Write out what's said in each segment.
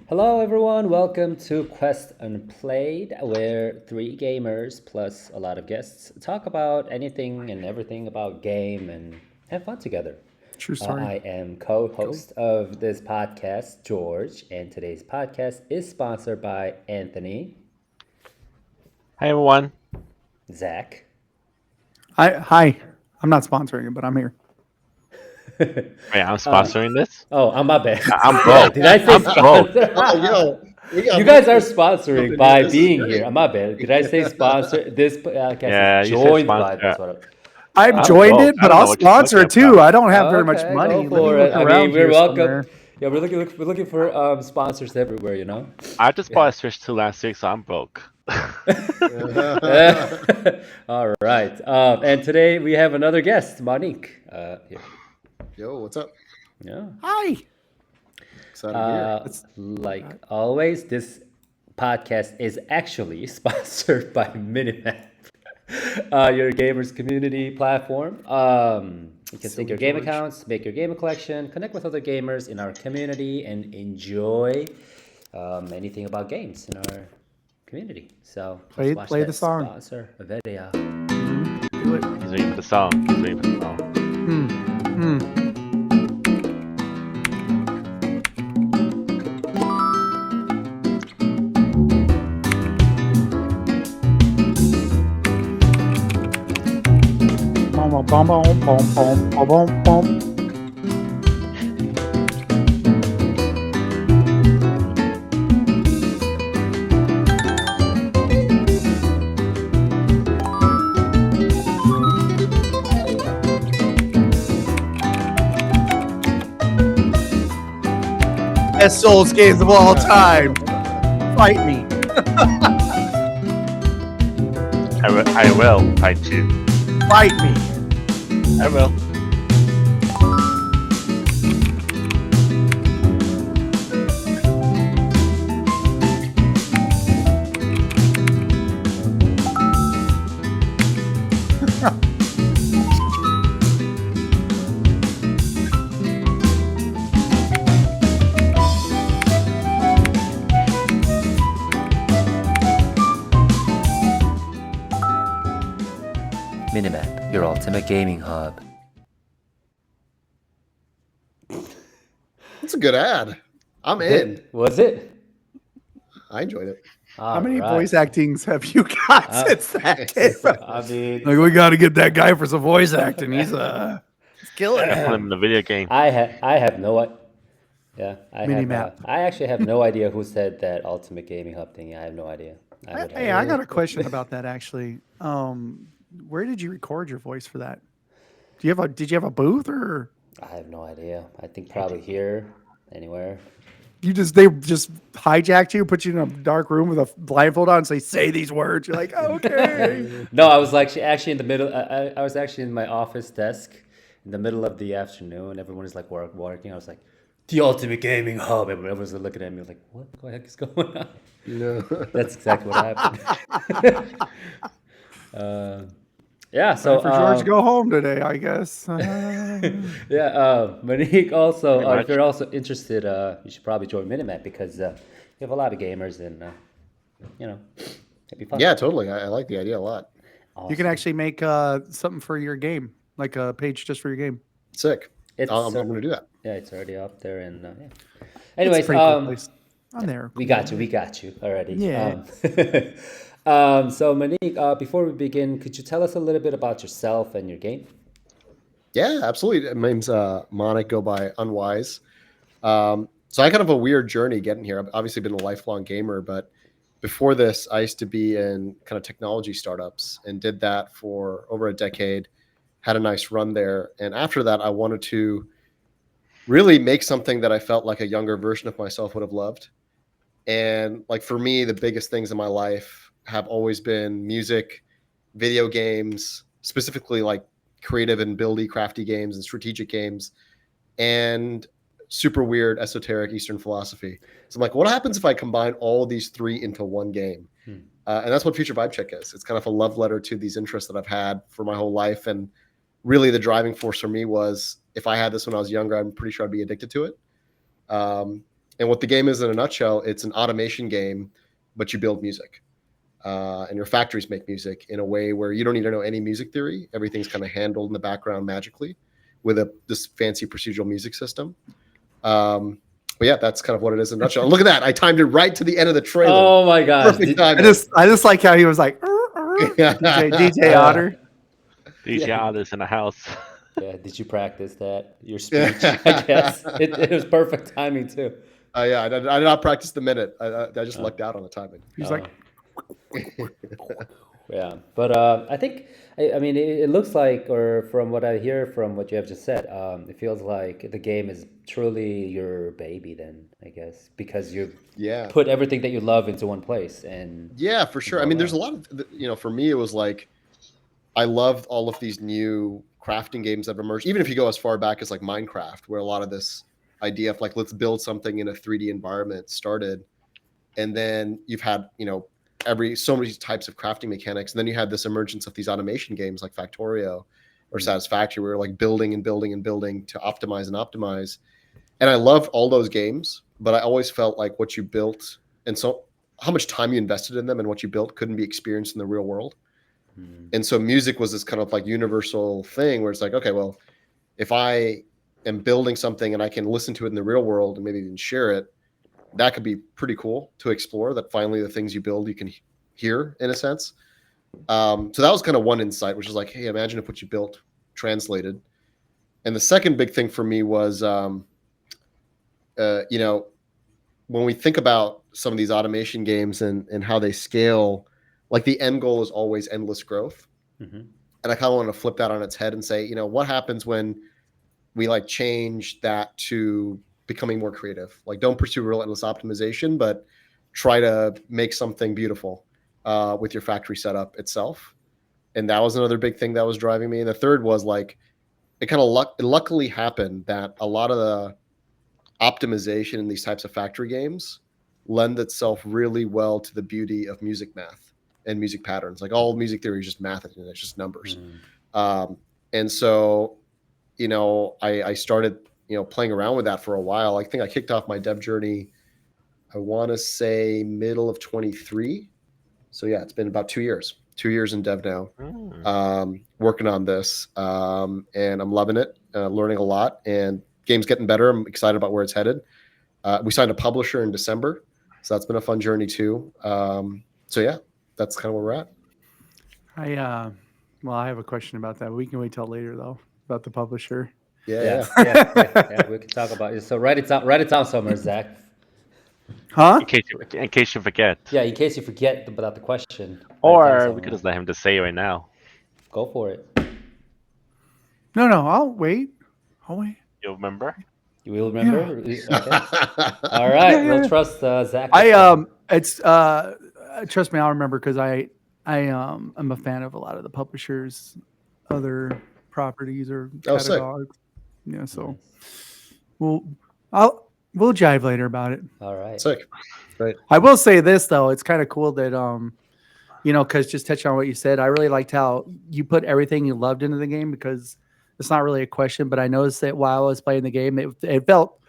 Hello, everyone. Welcome to Quest Unplayed, where three gamers plus a lot of guests talk about anything and everything about game and have fun together. True story. I am co-host of this podcast, George, and today's podcast is sponsored by Anthony, Hi, everyone. Zach. Hi. I'm not sponsoring it, but I'm here. Wait, I'm sponsoring this? Oh, my bad. I'm broke. Did I say I'm broke. sponsor? Oh, yo, You guys are sponsoring by being here. My bad. Did I say sponsor? This podcast Yeah, is you said joined by. sponsor. That's what I've joined broke. it, I but don't know I'll what you're sponsor talking it too. about. I don't have very much Okay, money. go Let me for look it. I around mean, we're here welcome. somewhere. Yeah, we're looking for sponsors everywhere. You know. I just bought a Switch 2 last week, so I'm broke. All right. And today we have another guest, Manik. Here. Yo, what's up? Yeah. Hi. Excited to hear. Like always, this podcast is actually sponsored by Minimap, your gamers community platform. You can sync your game accounts, make your game collection, connect with other gamers in our community, and enjoy anything about games in our community. So let's watch play that the song. Sponsor video. Do it. He's waiting for the song. Bom, bom, bom, bom, bom, bom, bom, bom. Best Souls games of all time. Fight me. I will fight you. Fight me. I will. Minimap, your ultimate gaming hub. That's a good ad. I'm in. Was it? I enjoyed it. How many voice actings have you got since that came out? I mean, Like, we got to get that guy for some voice acting. He's killing I it. put him in the video game. I have no. Yeah, Minimap. I actually have no idea who said that Ultimate Gaming Hub thing. I have no idea. Hey, I got a question about that actually. Where did you record your voice for that? Did you have a booth or I have no idea. I think probably here, anywhere. they just hijacked you, put you in a dark room with a blindfold on, and say these words? You're like, okay. No, I was like actually in the middle. I was actually in my office desk in the middle of the afternoon. Everyone is like working. I was like, the Ultimate Gaming Hub. Everyone was looking at me like, what the heck is going on? No. That's exactly what happened. Yeah, so For George to go home today, I guess. yeah, Manik also, if you're also interested, you should probably join Minimap because you have a lot of gamers and, it'd be fun. Yeah, totally. I like the idea a lot. You can actually make something for your game, like a page just for your game. Sick. It's, I'm going to do that. Yeah, it's already up there. And yeah. It's Anyways, a pretty cool place. I'm there. we got you already. Yeah. So Manik, before we begin, could you tell us a little bit about yourself and your game? Yeah, absolutely. My name's Manik, go by Unwise. So I kind of a weird journey getting here. I've obviously been a lifelong gamer, but before this, I used to be in kind of technology startups and did that for over a decade, had a nice run there. And after that, I wanted to really make something that I felt like a younger version of myself would have loved. And like for me, the biggest things in my life have always been music, video games, specifically like creative and buildy, crafty games and strategic games, and super weird, esoteric Eastern philosophy. So I'm like, what happens if I combine all these three into one game? And that's what Future Vibe Check is. It's kind of a love letter to these interests that I've had for my whole life. And really the driving force for me was, if I had this when I was younger, I'm pretty sure I'd be addicted to it. And what the game is in a nutshell, it's an automation game, but you build music. And your factories make music in a way where you don't need to know any music theory. Everything's kind of handled in the background magically with this fancy procedural music system. But yeah, that's kind of what it is in a nutshell. And look at that. I timed it right to the end of the trailer. Oh my gosh. Perfect timing. I just like how he was like, DJ Otter. DJ Otter's in the house. Yeah, did you practice that? Your speech, I guess. It was perfect timing too. Yeah, I did not practice the minute. I just lucked out on the timing. He was like, yeah, but I think I mean it looks like, or from what I hear from what you have just said, it feels like the game is truly your baby. Then I guess because you put everything that you love into one place, and yeah, for sure. I mean, there's a lot of for me it was like I loved all of these new crafting games that have emerged. Even if you go as far back as like Minecraft, where a lot of this idea of like let's build something in a 3D environment started, and then you've had so many types of crafting mechanics, and then you had this emergence of these automation games like Factorio or Satisfactory, where you're like building and building and building to optimize. And I loved all those games, but I always felt like what you built and so how much time you invested in them and what you built couldn't be experienced in the real world. And so music was this kind of like universal thing where it's like, okay, well, if I am building something and I can listen to it in the real world and maybe even share it, that could be pretty cool to explore, that finally the things you build you can hear in a sense. So that was kind of one insight, which is like, hey, imagine if what you built translated. And the second big thing for me was, when we think about some of these automation games and how they scale, like the end goal is always endless growth. And I kind of want to flip that on its head and say, what happens when we like change that to becoming more creative? Like, don't pursue relentless optimization, but try to make something beautiful with your factory setup itself. And that was another big thing that was driving me. And the third was like, it kind of luckily happened that a lot of the optimization in these types of factory games lend itself really well to the beauty of music math and music patterns. Like all music theory is just math and it's just numbers. And so, I started, playing around with that for a while. I think I kicked off my dev journey, I want to say middle of 23. So yeah, it's been about 2 years in dev now, working on this. And I'm loving it, learning a lot, and game's getting better. I'm excited about where it's headed. We signed a publisher in December, so that's been a fun journey too. So yeah, that's kind of where we're at. I have a question about that. We can wait till later though, about the publisher. Yeah. We can talk about it. So write it down somewhere, Zach. Huh? In case you forget. Yeah, in case you forget about the question. Or we could just let him just say it right now. Go for it. No, I'll wait. You'll remember? You will remember? Yeah. Okay. All right. We'll trust Zach. Trust me, I'll remember, because I am a fan of a lot of the publishers' other properties or catalogs. Yeah, so we'll jive later about it. All right. Sick. Great. I will say this though, it's kind of cool that because just touching on what you said, I really liked how you put everything you loved into the game, because it's not really a question, but I noticed that while I was playing the game, it felt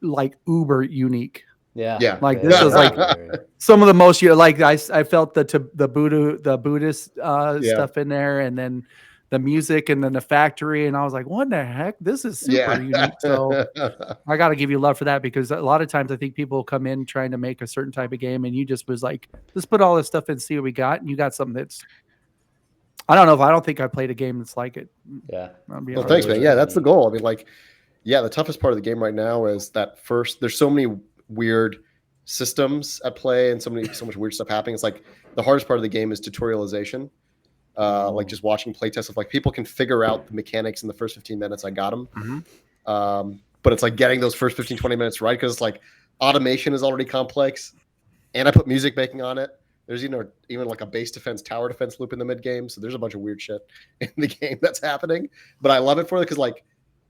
like uber unique. Yeah. Like this is like some of the most I felt the Buddhist stuff in there, and then the music, and then the factory, and I was like, what the heck? This is super unique. So I got to give you love for that, because a lot of times I think people come in trying to make a certain type of game, and you just was like, let's put all this stuff in, see what we got, and you got something that's, I don't think I played a game that's like it. Yeah. Well, thanks, man. Yeah, that's the goal. I mean, the toughest part of the game right now is that first, there's so many weird systems at play and so much weird stuff happening. It's like the hardest part of the game is tutorialization. Like just watching playtests of like people can figure out the mechanics in the first 15 minutes. I got them. But it's like getting those first 15, 20 minutes right, because it's like automation is already complex, and I put music making on it. There's even like a base defense, tower defense loop in the mid game. So there's a bunch of weird shit in the game that's happening. But I love it for it, because like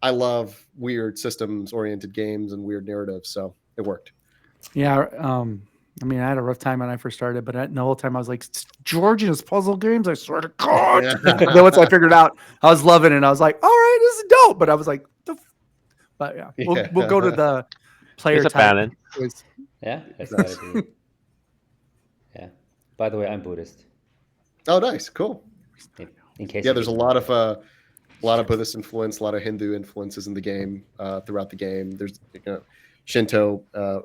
I love weird systems oriented games and weird narratives. So it worked. Yeah. I mean, I had a rough time when I first started, but the whole time I was like, Georgia's puzzle games, I swear to God. Then once I figured it out, I was loving it. I was like, all right, this is dope. But I was like, but yeah, we'll go to the player It's a type. balance. Yeah, that's what I do. Yeah. By the way, I'm Buddhist. Oh, nice, cool. In case. Yeah, there's a lot of Buddhist influence, a lot of Hindu influences in the game throughout the game. There's Shinto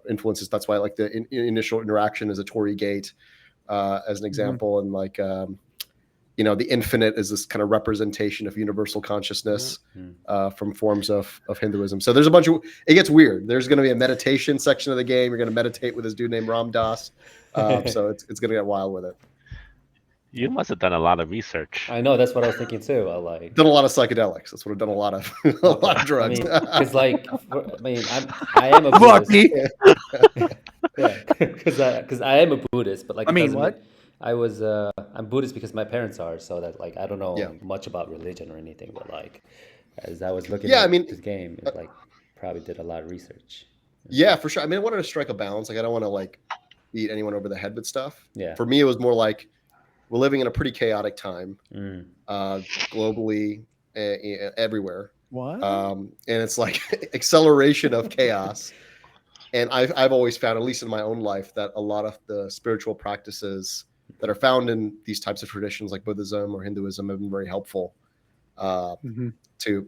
influences. That's why like the initial interaction is a torii gate as an example, and like the infinite is this kind of representation of universal consciousness from forms of Hinduism. So there's a bunch of, it gets weird. There's going to be a meditation section of the game. You're going to meditate with this dude named Ram Dass. So it's going to get wild with it. You must have done a lot of research. I know, that's what I was thinking too. Done a lot of psychedelics. That's what I've done. A lot of drugs. Because I am a Buddhist. Because I am a Buddhist, but like I'm Buddhist because my parents are, so that like I don't know much about religion or anything, but like as I was looking at this game, it like probably did a lot of research. Yeah, for sure. I mean, I wanted to strike a balance. Like I don't want to like beat anyone over the head with stuff. Yeah. For me, it was more like we're living in a pretty chaotic time, globally, everywhere. What? And it's like acceleration of chaos. And I've always found, at least in my own life, that a lot of the spiritual practices that are found in these types of traditions, like Buddhism or Hinduism, have been very helpful to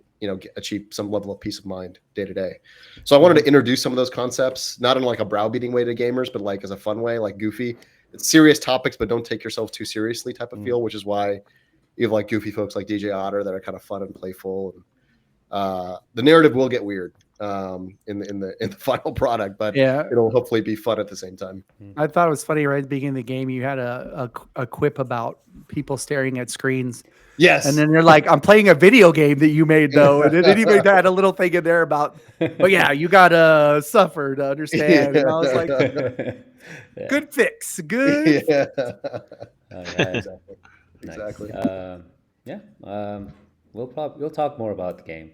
achieve some level of peace of mind day to day. So I wanted to introduce some of those concepts, not in like a browbeating way to gamers, but like as a fun way, like goofy. It's serious topics, but don't take yourself too seriously type of feel, which is why you have like goofy folks like DJ Otter that are kind of fun and playful. And, the narrative will get weird in the final product, but it'll hopefully be fun at the same time. I thought it was funny right at the beginning of the game. You had a quip about people staring at screens. Yes. And then you're like, I'm playing a video game that you made though. And then you had a little thing in there about, you gotta suffer to understand. And I was like, good fix. Good. Yeah. Exactly. We'll talk more about the game.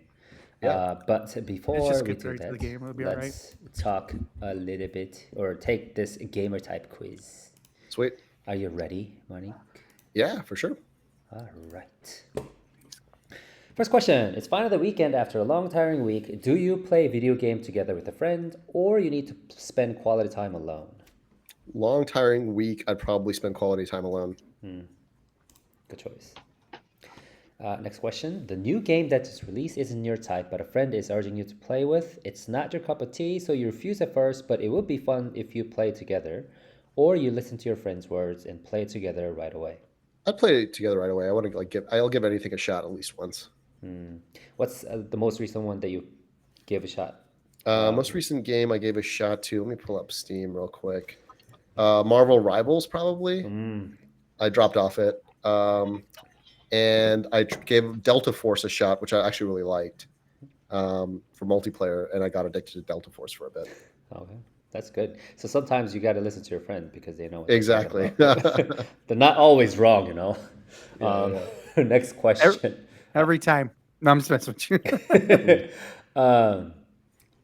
But before we do that, let's talk a little bit or take this gamer type quiz. Sweet. Are you ready, Manik? Yeah, for sure. All right. First question. It's finally the weekend after a long, tiring week. Do you play video game together with a friend, or you need to spend quality time alone? Long, tiring week. I'd probably spend quality time alone. Good choice. Next question. The new game that is released isn't your type, but a friend is urging you to play with. It's not your cup of tea, so you refuse at first, but it would be fun if you play together. Or you listen to your friend's words and play together right away. I'd play it together right away. I want to I'll give anything a shot at least once. What's the most recent one that you gave a shot? Most recent game I gave a shot to, let me pull up Steam real quick. Marvel Rivals, probably. I dropped off it. And I gave Delta Force a shot, which I actually really liked for multiplayer, and I got addicted to Delta Force for a bit. Okay, that's good. So sometimes you got to listen to your friend because they know. Exactly. They're not always wrong, Next question. Every time. No, I'm just messing with you.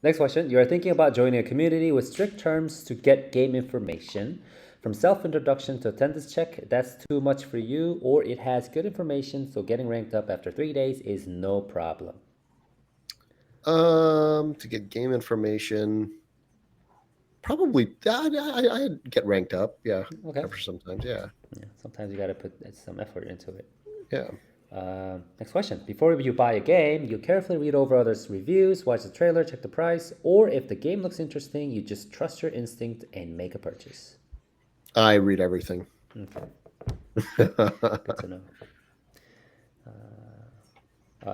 Next question. You are thinking about joining a community with strict terms to get game information. From self-introduction to attendance check, that's too much for you, or it has good information, so getting ranked up after 3 days is no problem. To get game information, probably I'd get ranked up. Yeah. Okay. Sometimes, yeah. Sometimes you got to put some effort into it. Yeah. Next question. Before you buy a game, you carefully read over others' reviews, watch the trailer, check the price, or if the game looks interesting, you just trust your instinct and make a purchase. I read everything. Okay. Good to know.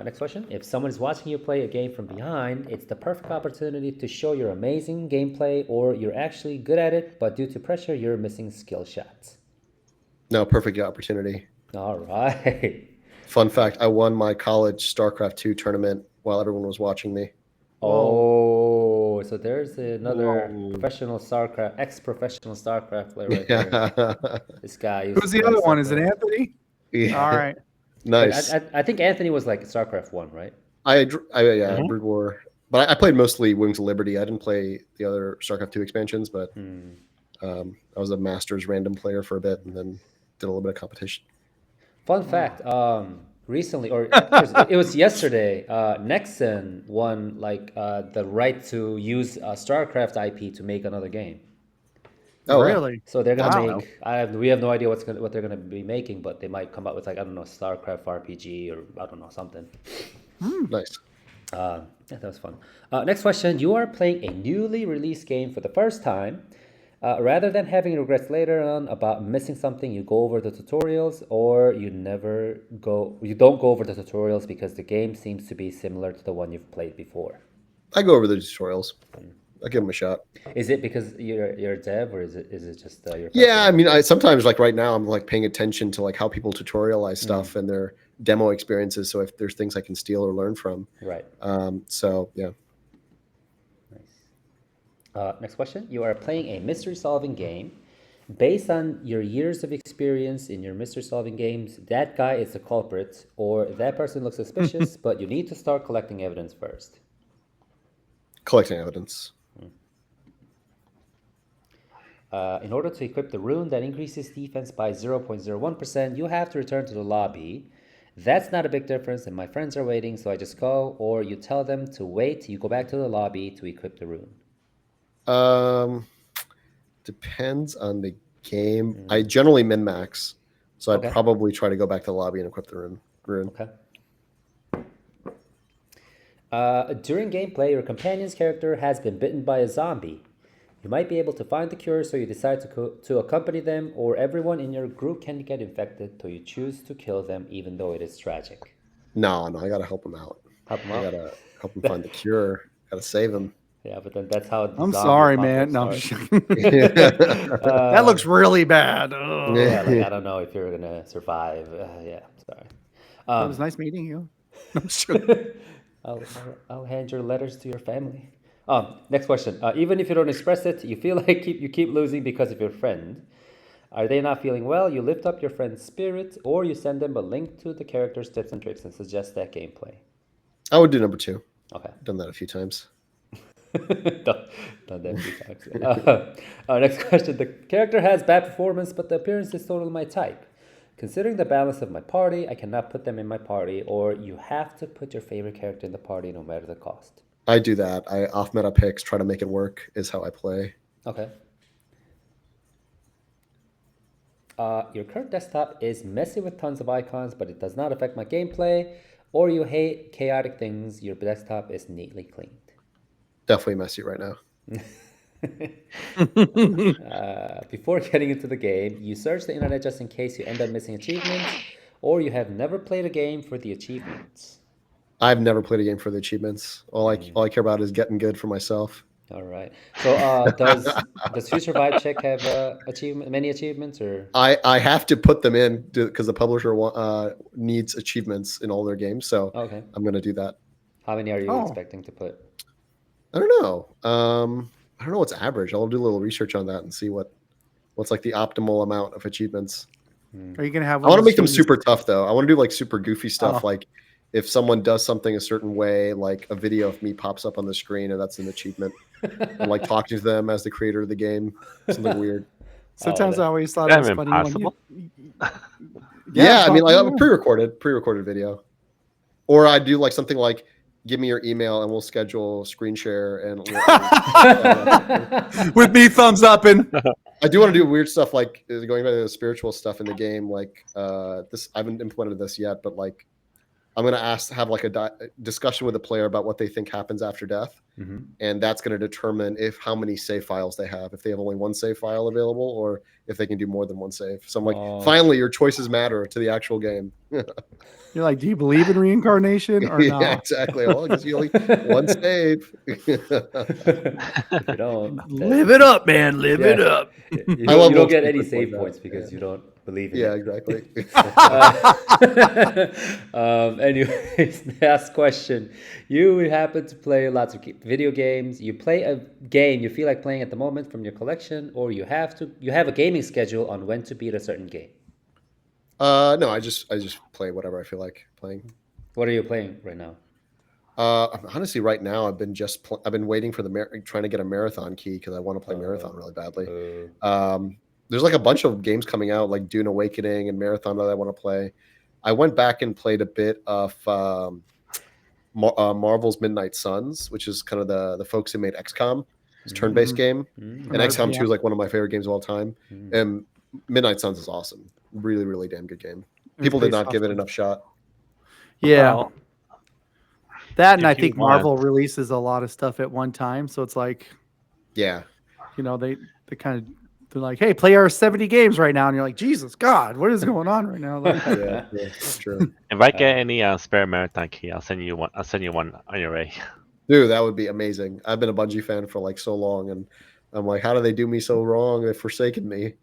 Next question. If someone is watching you play a game from behind, it's the perfect opportunity to show your amazing gameplay, or you're actually good at it, but due to pressure, you're missing skill shots. No, perfect opportunity. All right. Fun fact, I won my college StarCraft 2 tournament while everyone was watching me. Oh, so there's another ex-professional StarCraft player right there. This guy. Who's the other one? Is it Anthony? Yeah. All right. Nice. I think Anthony was like StarCraft 1, right? Brood War. But I played mostly Wings of Liberty. I didn't play the other StarCraft 2 expansions, but I was a Masters random player for a bit, and then did a little bit of competition. Fun fact: recently, or it was yesterday, Nexon won like the right to use StarCraft IP to make another game. Oh, wow. Really? So they're gonna Wow. make. We have no idea what they're gonna be making, but they might come out with like, I don't know, StarCraft RPG or I don't know, something. Nice. Yeah, that was fun. Next question: you are playing a newly released game for the first time. Rather than having regrets later on about missing something, you go over the tutorials, or you don't go over the tutorials because the game seems to be similar to the one you've played before. I go over the tutorials. I give them a shot. Is it because you're a dev, or is it just your? Yeah, I mean, I sometimes, like right now, I'm like paying attention to like how people tutorialize stuff and their demo experiences. So if there's things I can steal or learn from, Right. So yeah. Nice. Next question: you are playing a mystery-solving game. Based on your years of experience in your mystery-solving games, that guy is the culprit, or that person looks suspicious, but you need to start collecting evidence first. Collecting evidence. In order to equip the rune that increases defense by 0.01%, you have to return to the lobby. That's not a big difference, and my friends are waiting, so I just go, or you tell them to wait, you go back to the lobby to equip the rune. Depends on the game. I generally min-max, so I'd probably try to go back to the lobby and equip the rune. Okay. During gameplay, your companion's character has been bitten by a zombie. You might be able to find the cure, so you decide to accompany them, or everyone in your group can get infected, so you choose to kill them, even though it is tragic. No, I gotta help them out. Help them out? I gotta help them find the cure. Gotta save them. Yeah, but then that's how. I'm sorry, man. No, I'm just joking. That That looks really bad. Ugh. Yeah, like I don't know if you're gonna survive. Yeah, sorry. It was nice meeting you. I'm just joking. I'll hand your letters to your family. Next question. Even if you don't express it, you feel like you keep losing because of your friend. Are they not feeling well? You lift up your friend's spirit, or you send them a link to the character's tips and tricks and suggest that gameplay. I would do number 2. Okay. Done that a few times. done that a few times. Next question. The character has bad performance, but the appearance is totally my type. Considering the balance of my party, I cannot put them in my party, or you have to put your favorite character in the party no matter the cost. I do that. I off-meta picks, try to make it work, is how I play. Okay. Your current desktop is messy with tons of icons, but it does not affect my gameplay, or you hate chaotic things, your desktop is neatly cleaned. Definitely messy right now. Before getting into the game, you search the internet just in case you end up missing achievements, or you have never played a game for the achievements. I've never played a game for the achievements. All I care about is getting good for myself. All right. So does Future Vibe Check have many achievements, or? I have to put them in because the publisher needs achievements in all their games. So Okay. I'm going to do that. How many are you expecting to put? I don't know. I don't know what's average. I'll do a little research on that and see what's like the optimal amount of achievements. Are you gonna have? I want to make them super tough though. I want to do like super goofy stuff. Like if someone does something a certain way, like a video of me pops up on the screen, and that's an achievement. And like talking to them as the creator of the game, something weird. Sometimes I always thought it was funny impossible. when you. Yeah, I mean, like a pre-recorded video, or I do like something like, give me your email and we'll schedule screen share and with me thumbs up and I do want to do weird stuff like going back to the spiritual stuff in the game. Like this, I haven't implemented this yet, but like I'm going to have like a discussion with the player about what they think happens after death. Mm-hmm. And that's going to determine how many save files they have, if they have only one save file available or if they can do more than one save. So I'm like, finally, your choices matter to the actual game. You're like, do you believe in reincarnation or not? Yeah, exactly. Well, because you only one save. If you don't, Live it up, man. Live it up. You don't get any save points because you don't believe in it. Yeah, exactly. Anyways, last question. You happen to play lots of video games. You play a game you feel like playing at the moment from your collection, or you have a gaming schedule on when to beat a certain game. No, I just play whatever I feel like playing. What are you playing right now? Honestly, right now I've been I've been waiting for trying to get a marathon key because I want to play marathon really badly. There's like a bunch of games coming out, like Dune Awakening and Marathon that I want to play. I went back and played a bit of Marvel's Midnight Suns, which is kind of the folks who made XCOM. It's a turn-based game, and XCOM 2 is like one of my favorite games of all time. And Midnight Suns is awesome, really, really damn good game. People did not give it enough shot. Yeah. Well, That and I if you think want- Marvel releases a lot of stuff at one time, so it's like, Yeah, you know, they're like, hey, play our 70 games right now, and you're like, Jesus God, what is going on right now? Like, yeah, it's true. If I get any spare marathon key, I'll send you one. I'll send you one on your way. Dude, that would be amazing. I've been a Bungie fan for like so long, and I'm like, how do they do me so wrong? They've forsaken me.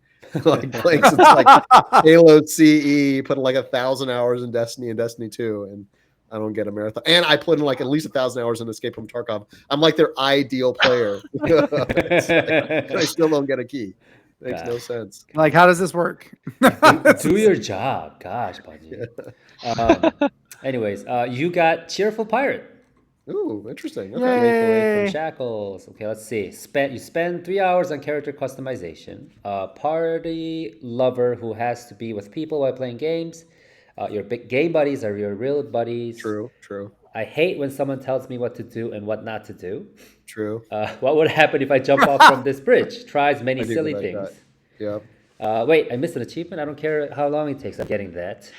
Like playing since like Halo CE, put like 1,000 hours in Destiny and Destiny 2, and I don't get a marathon. And I put in like at least 1,000 hours in Escape from Tarkov. I'm like their ideal player. I still don't get a key. Makes no sense. like, how does this work? Do your job. Gosh, Bungie. Anyways, you got Cheerful Pirate. Ooh, interesting. Okay. Break away Yay. from shackles. Okay, let's see. You spend 3 hours on character customization. Party lover who has to be with people while playing games. Your big game buddies are your real buddies. True. I hate when someone tells me what to do and what not to do. True. What would happen if I jump off from this bridge? Tries many I do silly like things. that. Yeah. Wait, I missed an achievement. I don't care how long it takes. I'm getting that.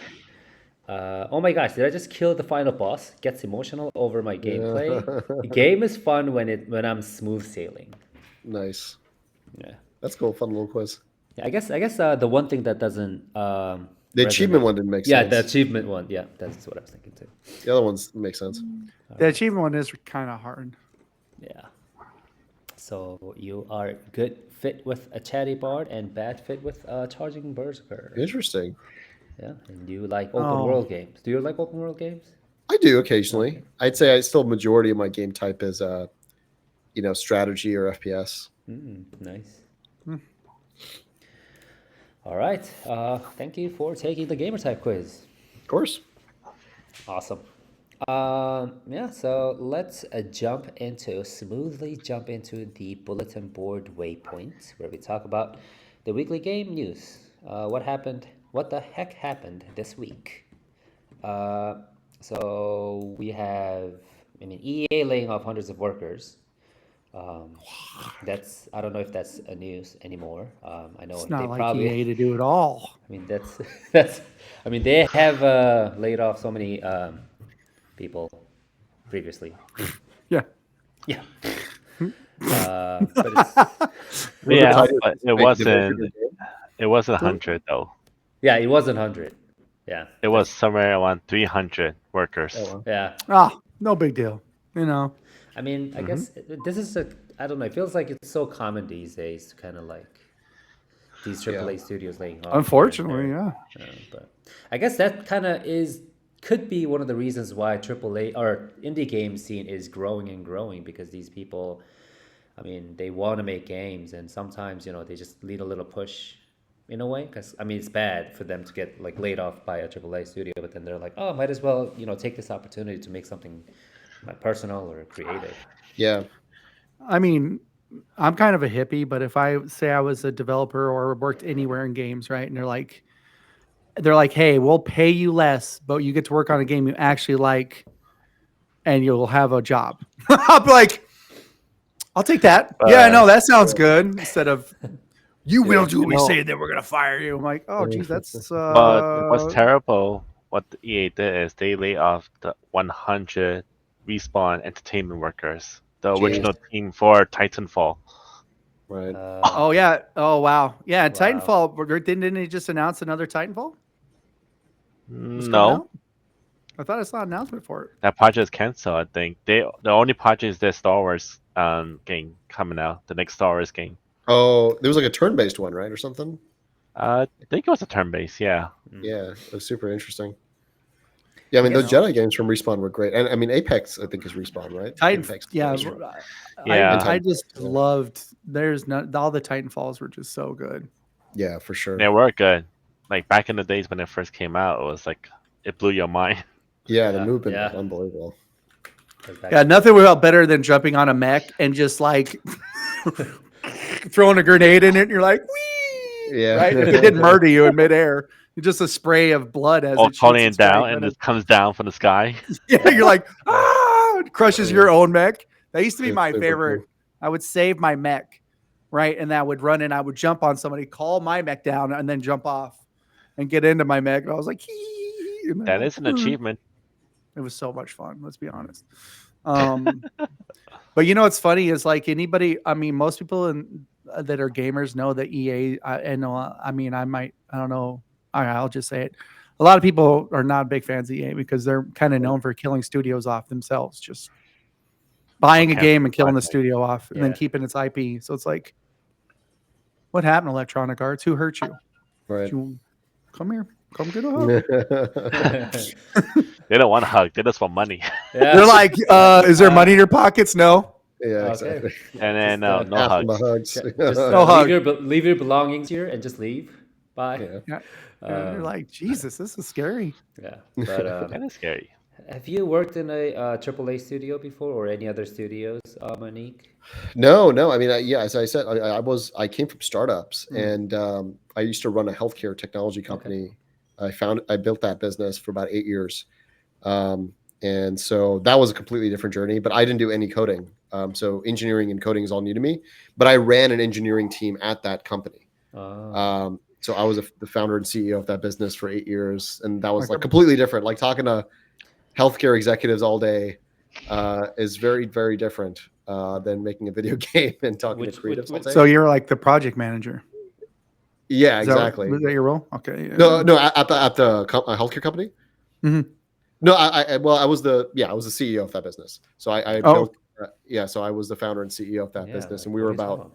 Oh my gosh, did I just kill the final boss? Gets emotional over my gameplay. The game is fun when I'm smooth sailing. Nice. Yeah. That's cool. Fun little quiz. Yeah, I guess the one thing that doesn't The achievement one didn't make sense. Yeah, the achievement one. Yeah, that's what I was thinking too. The other ones make sense. The achievement one is kind of hard. Yeah. So you are good fit with a chatty bard and bad fit with charging berserker. Interesting. Yeah, and you like open world games. Do you like open world games? I do occasionally. I'd say majority of my game type is strategy or FPS. Nice. All right. Thank you for taking the gamer type quiz. Of course. Awesome. Yeah, so let's smoothly jump into the bulletin board Waypoint, where we talk about the weekly game news. What the heck happened this week? So we have, EA laying off hundreds of workers. I don't know if that's a news anymore. I know It's not they like probably EA to do it all. They have laid off so many people previously. Yeah. Yeah. But it's, Yeah, but it wasn't 100 though. yeah, it wasn't 100. Yeah. It was somewhere around 300 workers. Yeah. No big deal. You know. I guess this is I don't know, it feels like it's so common these days to kind of like these AAA studios laying off. Unfortunately, yeah. But I guess that kind of could be one of the reasons why AAA or indie game scene is growing and growing, because these people, they want to make games, and sometimes, they just need a little push in a way, because, it's bad for them to get like laid off by a AAA studio, but then they're like, oh, might as well, take this opportunity to make something personal or creative. Yeah. I'm kind of a hippie, but if I say I was a developer or worked anywhere in games, right, and they're like, hey, we'll pay you less, but you get to work on a game you actually like, and you'll have a job. I'll be like, I'll take that. Yeah, no, that sounds good. Instead of, you will do what we say, then we're gonna fire you. I'm like, oh, geez, that's. But what's terrible? What the EA did is they laid off the 100 Respawn Entertainment workers, the original team for Titanfall. Right. Oh yeah. Oh wow. Yeah. Titanfall. Didn't they just announce another Titanfall? No, I thought I saw an announcement for it. that project is canceled. I think the only project is their Star Wars game coming out, the next Star Wars game. Oh, there was like a turn-based one, right, or something? I think it was a turn-based. Yeah. Yeah, it was super interesting. Yeah, those Jedi games from Respawn were great, and Apex, I think, is Respawn, right? Apex, yeah. Yeah. I just loved. All the Titanfalls were just so good. Yeah, for sure. They were good. Like back in the days when it first came out, it was like it blew your mind. Yeah, the movement was unbelievable. Yeah, nothing felt better than jumping on a mech and just like throwing a grenade in it. And you're like, wee! Yeah. Right. If it didn't murder you in midair, just a spray of blood as it calling shoots it down and it comes down from the sky. Yeah, you're like, ah! It crushes your own mech. That used to be my super favorite. cool. I would save my mech, right, and I would run and I would jump on somebody, call my mech down, and then jump off and get into my mech. And I was like, that is an achievement. It was so much fun. Let's be honest. But you know what's funny is like anybody. I mean, most people that are gamers know that EA. I know. I mean, I don't know. I'll just say it. A lot of people are not big fans of EA because they're kind of known for killing studios off themselves, just buying a game and killing the studio off and then keeping its IP. So it's like, what happened, Electronic Arts? Who hurt you? Right. Come here. Come get a hug. They don't want a hug. They just want money. Yeah. They're like, is there money in your pockets? No. Yeah, Okay. exactly. And then no hugs. Just No hug. leave your belongings here and just leave. Bye. Yeah. You're like, Jesus, this is scary. Yeah, but Kind of scary. have you worked in a AAA studio before or any other studios, Manik? No. I mean, as I said, I came from startups, and I used to run a healthcare technology company. Okay. I built that business for about 8 years, and so that was a completely different journey. But I didn't do any coding, so engineering and coding is all new to me. But I ran an engineering team at that company. So I was the founder and CEO of that business for 8 years, and that was like completely different. Like talking to healthcare executives all day is very, very different than making a video game and talking to creatives all day. So you're like the project manager. Yeah, exactly. Was that your role? Okay. No, at the healthcare company. Mm-hmm. No, I was the CEO of that business. So I built. So I was the founder and CEO of that business, and we were about.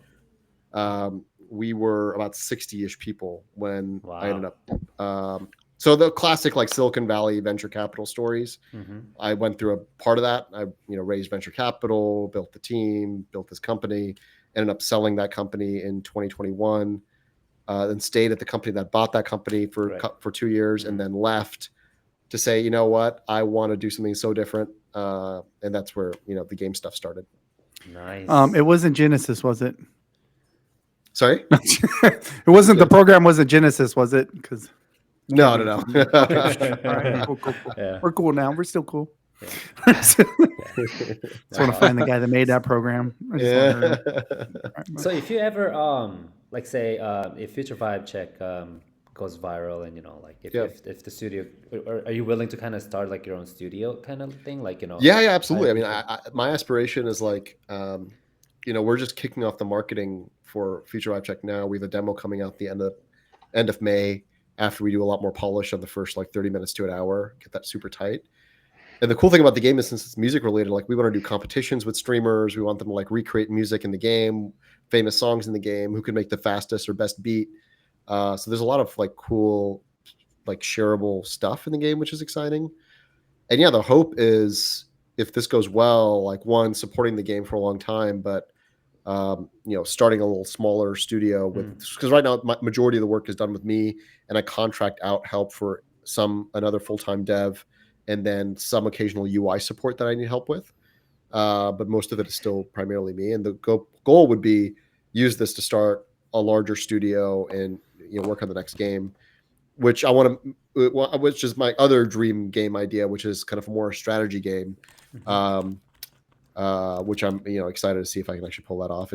We were about 60-ish people when I ended up. So the classic like Silicon Valley venture capital stories. Mm-hmm. I went through a part of that. I raised venture capital, built the team, built this company, ended up selling that company in 2021. Then stayed at the company that bought that company for 2 years, and then left to say, you know what, I want to do something so different. And that's where the game stuff started. Nice. It wasn't Genesis, was it? Sorry? It wasn't, the program wasn't Genesis, was it? Because no. Okay. All right, cool. Yeah. We're cool now. We're still cool. Yeah. I just want to find the guy that made that program. Yeah. So if you ever like say if Future Vibe Check goes viral, and if the studio, are you willing to kind of start like your own studio kind of thing, like Yeah, absolutely. I mean, my aspiration is like we're just kicking off the marketing for Future Vibe Check now. We have a demo coming out the end of May, after we do a lot more polish on the first like 30 minutes to an hour, get that super tight. And the cool thing about the game is, since it's music related, like we want to do competitions with streamers. We want them to like recreate music in the game, famous songs in the game, who can make the fastest or best beat. So there's a lot of like cool, like shareable stuff in the game, which is exciting. And yeah, the hope is, if this goes well, like one, supporting the game for a long time, but starting a little smaller studio with, because right now majority of the work is done with me, and I contract out help for another full-time dev, and then some occasional UI support that I need help with. But most of it is still primarily me. And the goal would be use this to start a larger studio and work on the next game, which which is my other dream game idea, which is kind of more a strategy game. Which I'm excited to see if I can actually pull that off.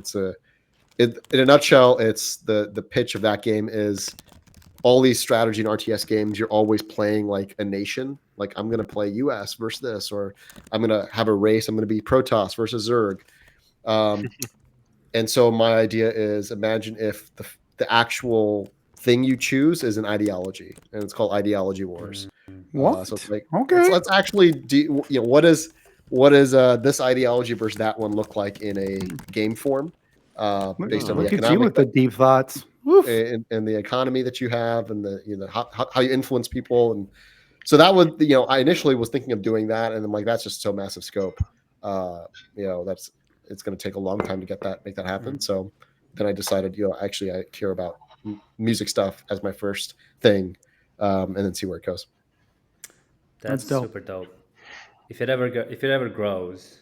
In a nutshell, it's the pitch of that game is all these strategy and RTS games, you're always playing like a nation. Like, I'm going to play US versus this, or I'm going to have a race. I'm going to be Protoss versus Zerg. And so my idea is, imagine if the actual thing you choose is an ideology, and it's called Ideology Wars. What? So it's like, okay, let's actually do, what is this ideology versus that one look like in a game form, based on the look at you economic, with the deep thoughts, and the economy that you have, and the how you influence people. And so that would, I initially was thinking of doing that, and I'm like, that's just so massive scope. It's going to take a long time to make that happen. So then I decided, actually I care about music stuff as my first thing, and then see where it goes. That's dope. Super dope. if it ever grows,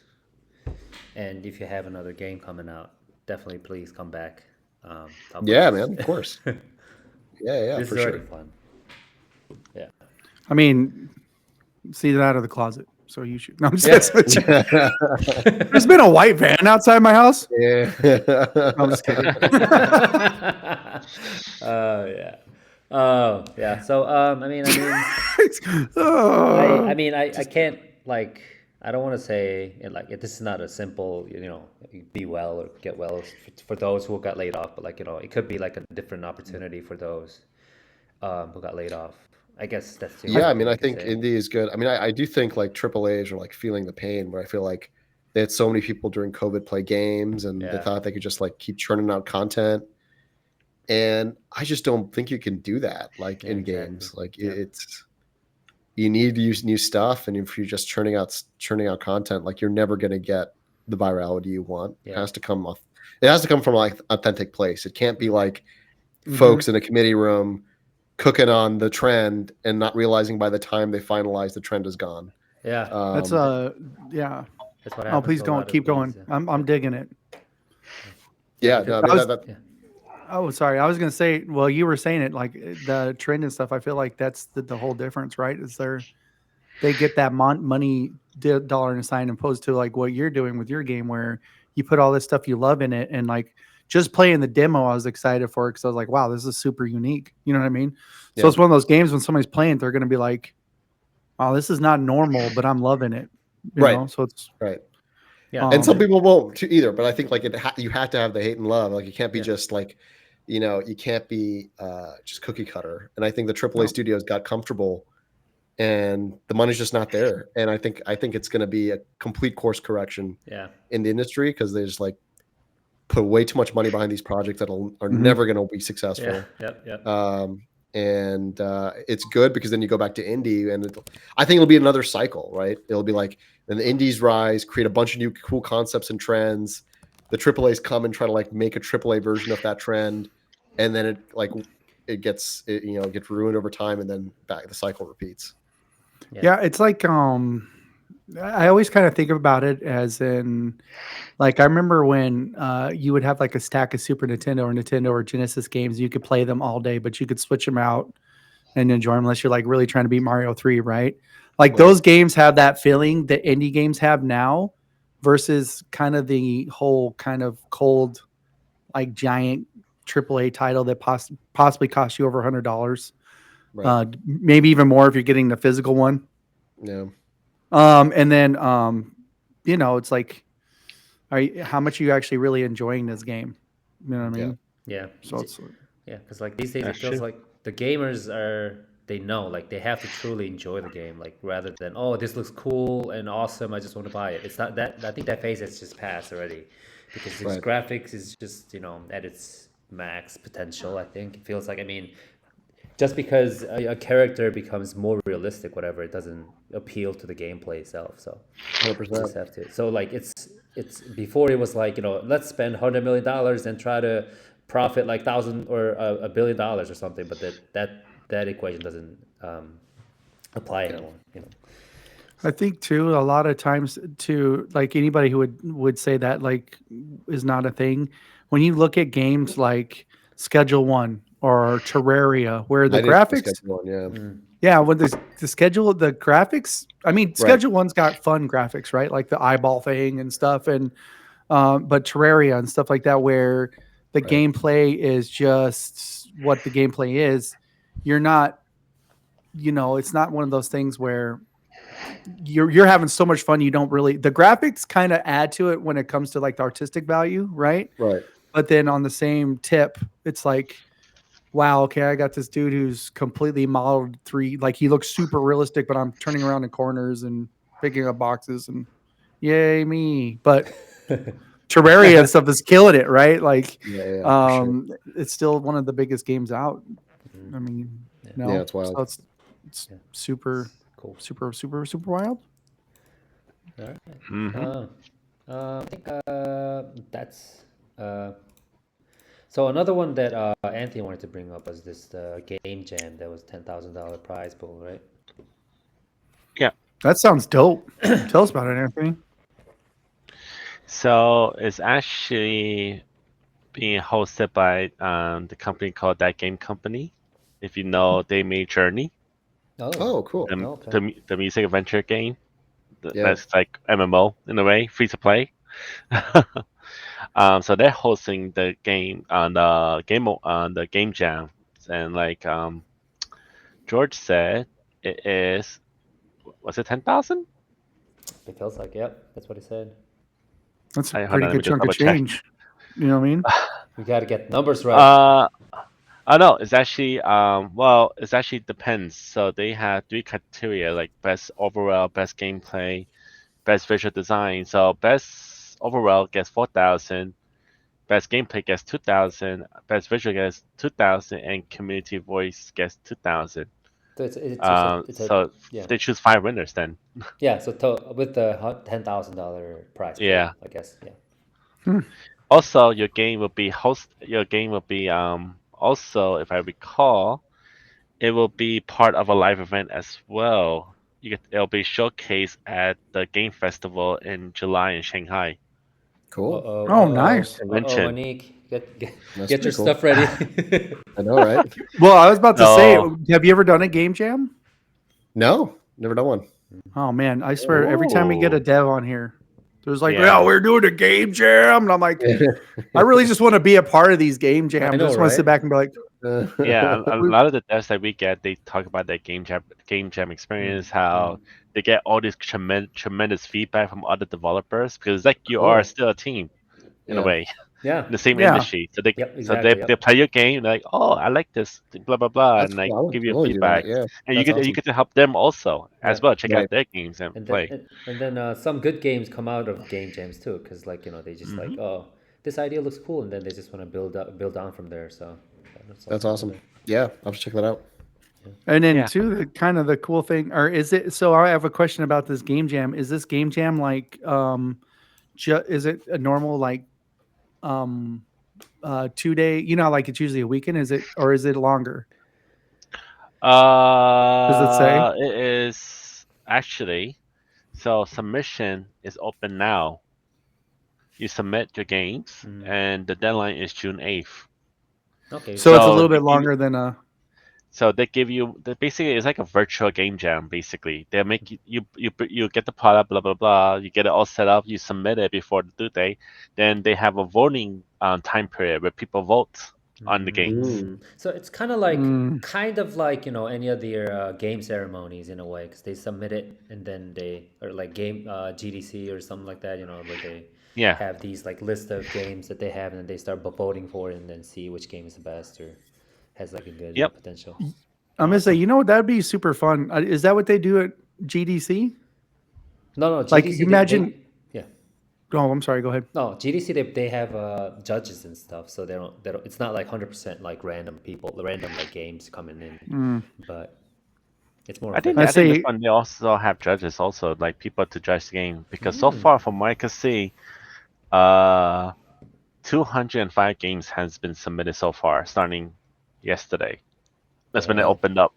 and if you have another game coming out, definitely please come back. Yeah, man, of course. Yeah, This for is already sure. fun. Yeah. I mean, see that out of the closet. So you should. No, I'm just There's been a white van outside my house. Yeah. I'm just kidding. Yeah. Oh, yeah. So, Oh. I can't like. I don't want to say this is not a simple, be well or get well for those who got laid off, but it could be like a different opportunity for those who got laid off. I guess that's the only Yeah, I thing mean, I can think say. indie is good. I mean, I do think like AAAs are like feeling the pain where I feel like they had so many people during COVID play games and they Yeah. thought they could just like keep churning out content. And I just don't think you can do that like Yeah, in exactly. games. Like Yeah. you need to use new stuff, and if you're just churning out content, like you're never going to get the virality you want. Yeah. It has to come from like authentic place. It can't be like Mhm. folks in a committee room cooking on the trend and not realizing by the time they finalize the trend is gone. Yeah. That's yeah. That's what Oh, happens. please to a go on. lot of Keep these, going. yeah. I'm digging it. Yeah, because- no, I mean, yeah. Oh, sorry. I was gonna say. Well, you were saying it like the trend and stuff. I feel like that's the whole difference, right? Is they get that money dollar and a sign opposed to like what you're doing with your game, where you put all this stuff you love in it, and like just playing the demo, I was excited for it because I was like, wow, this is super unique. You know what I mean? So Yeah. it's one of those games when somebody's playing, they're gonna be like, wow, this is not normal, but I'm loving it. You Right. know? So it's right. Yeah. And some people won't either, but I think like you have to have the hate and love. Like you can't be Yeah. just like, you can't be just cookie cutter. And I think the AAA studios got comfortable, and the money's just not there. And I think it's going to be a complete course correction Yeah. in the industry because they just like put way too much money behind these projects that are Mhm. never going to be successful. Yeah. Yep. And it's good because then you go back to indie, and I think it'll be another cycle, right? It'll be like then the indies rise, create a bunch of new cool concepts and trends. The AAAs come and try to like make a AAA version of that trend, and then it gets ruined over time, and then back the cycle repeats. Yeah, it's like I always kind of think about it as in like I remember when you would have like a stack of Super Nintendo or Genesis games, you could play them all day, but you could switch them out and enjoy them unless you're like really trying to beat Mario 3, right? Like Right. those games have that feeling that indie games have now versus kind of the whole kind of cold like giant AAA title that possibly costs you over $100. Right. Maybe even more if you're getting the physical one. Yeah. And then it's like, how much are you actually really enjoying this game? You know what I mean? Yeah. So it's Because like these days That's it feels true. like the gamers they know like they have to truly enjoy the game, like rather than this looks cool and awesome, I just want to buy it. It's not that. I think that phase has just passed already because its Right. graphics is just at its max potential. I think it feels like just because a character becomes more realistic, whatever, it doesn't appeal to the gameplay itself. So 100%. you just have to. So like it's before it was like let's spend $100 million and try to profit like $1,000 or $1 billion or something, but that equation doesn't apply anymore. I think too, a lot of times to like anybody who would say that like is not a thing. When you look at games like Schedule One or Terraria, where the I did the graphics, schedule one, yeah. yeah, when the schedule, the graphics, I mean, Schedule One's got fun graphics, right? Like the eyeball thing and stuff, and but Terraria and stuff like that, where the Right. gameplay is just what the gameplay is. You're not, it's not one of those things where you're having so much fun you don't really, the graphics kind of add to it when it comes to like the artistic value, right? Right. But then on the same tip, it's like, wow, okay, I got this dude who's completely modeled like he looks super realistic, but I'm turning around in corners and picking up boxes and yay me. But Terraria and stuff is killing it, right? Like Yeah, for sure. it's still one of the biggest games out. I mean, Yeah, it's wild. So it's super Cool. super, super, super wild. All right. Mhm. I think that's so another one that Anthony wanted to bring up was this game jam that was $10,000 prize pool, right? That sounds dope. Tell us about it, Anthony. So it's actually being hosted by the company called That Game Company. If you know, they made Journey, Oh, cool. the music adventure game. Yeah. That's like MMO in a way, free to play. So they're hosting the game on the game jam, and like George said, it is, was it 10,000? It feels like, yep, that's what he said. That's a Hold pretty on, let good me just chunk of double check. change. You know what I mean? We got to get numbers right. I know it's actually well, it actually depends. So they have 3 criteria like best overall, best gameplay, best visual design. So best overall gets 4,000, best gameplay gets 2,000, best visual gets 2,000, and community voice gets 2,000. So So yeah. they choose 5 winners then. Yeah, so with the $10,000 prize pool, Yeah. I guess. Yeah. Also, your game will be also, if I recall, it will be part of a live event as well. It'll be showcased at the game festival in July in Shanghai. Cool. Oh, nice. Convention. Manik, get That's your pretty cool. stuff ready. I know, right? Well, I was about to say, No. have you ever done a game jam? No, never done one. Oh man, I swear every time we get a Ooh. dev on here, there's like, Yeah. we're doing a game jam. And I'm like, I really just want to be a part of these game jams. I know, just want to sit right? back and be like, Yeah, a lot of the devs that we get, they talk about their game jam experience, how they get all this tremendous feedback from other developers because like you are still a team in a way. Yeah. In the same Yeah. industry. So exactly, they play your game, they're like, oh, I like this, blah blah blah, That's and like cool. I would give you totally do that, feedback. yeah. And That's you awesome. get to help them also as well. Check Right. out their games and And play. then some good games come out of game jams too, because like they just like, oh, this idea looks cool, and then they just want to build on from there. So That's awesome. Yeah, I'll have to check that out. and then Yeah. too, the kind of the cool thing, or is it? So I have a question about this game jam. Is this game jam like, is it a normal like, 2-day? You know, like it's usually a weekend. Is it, or is it longer? Does it say? It is actually, so submission is open now. You submit your games, and the deadline is June 8th. Okay. So it's a So little they bit give- longer than a. So they give you basically it's like a virtual game jam. Basically, they make you get the product, blah blah blah. You get it all set up. You submit it before the due date. Then they have a voting time period where people vote on the games. So it's kind of like any of their game ceremonies in a way, because they submit it and then they, or like game GDC or something like that. Where they Yeah. have these like list of games that they have, and then they start voting for it, and then see which game is the best or has like a good potential. I'm gonna say, that'd be super fun. Is that what they do at GDC? No, GDC, Like, imagine. Yeah. Oh, I'm sorry. Go ahead. No, GDC they have judges and stuff, so they don't. It's not like 100% like random like games coming in, but it's more. I think I say- this one they also have judges, also like people to judge the game, because so far from what I can see, 205 games has been submitted so far, starting yesterday. That's when it opened up.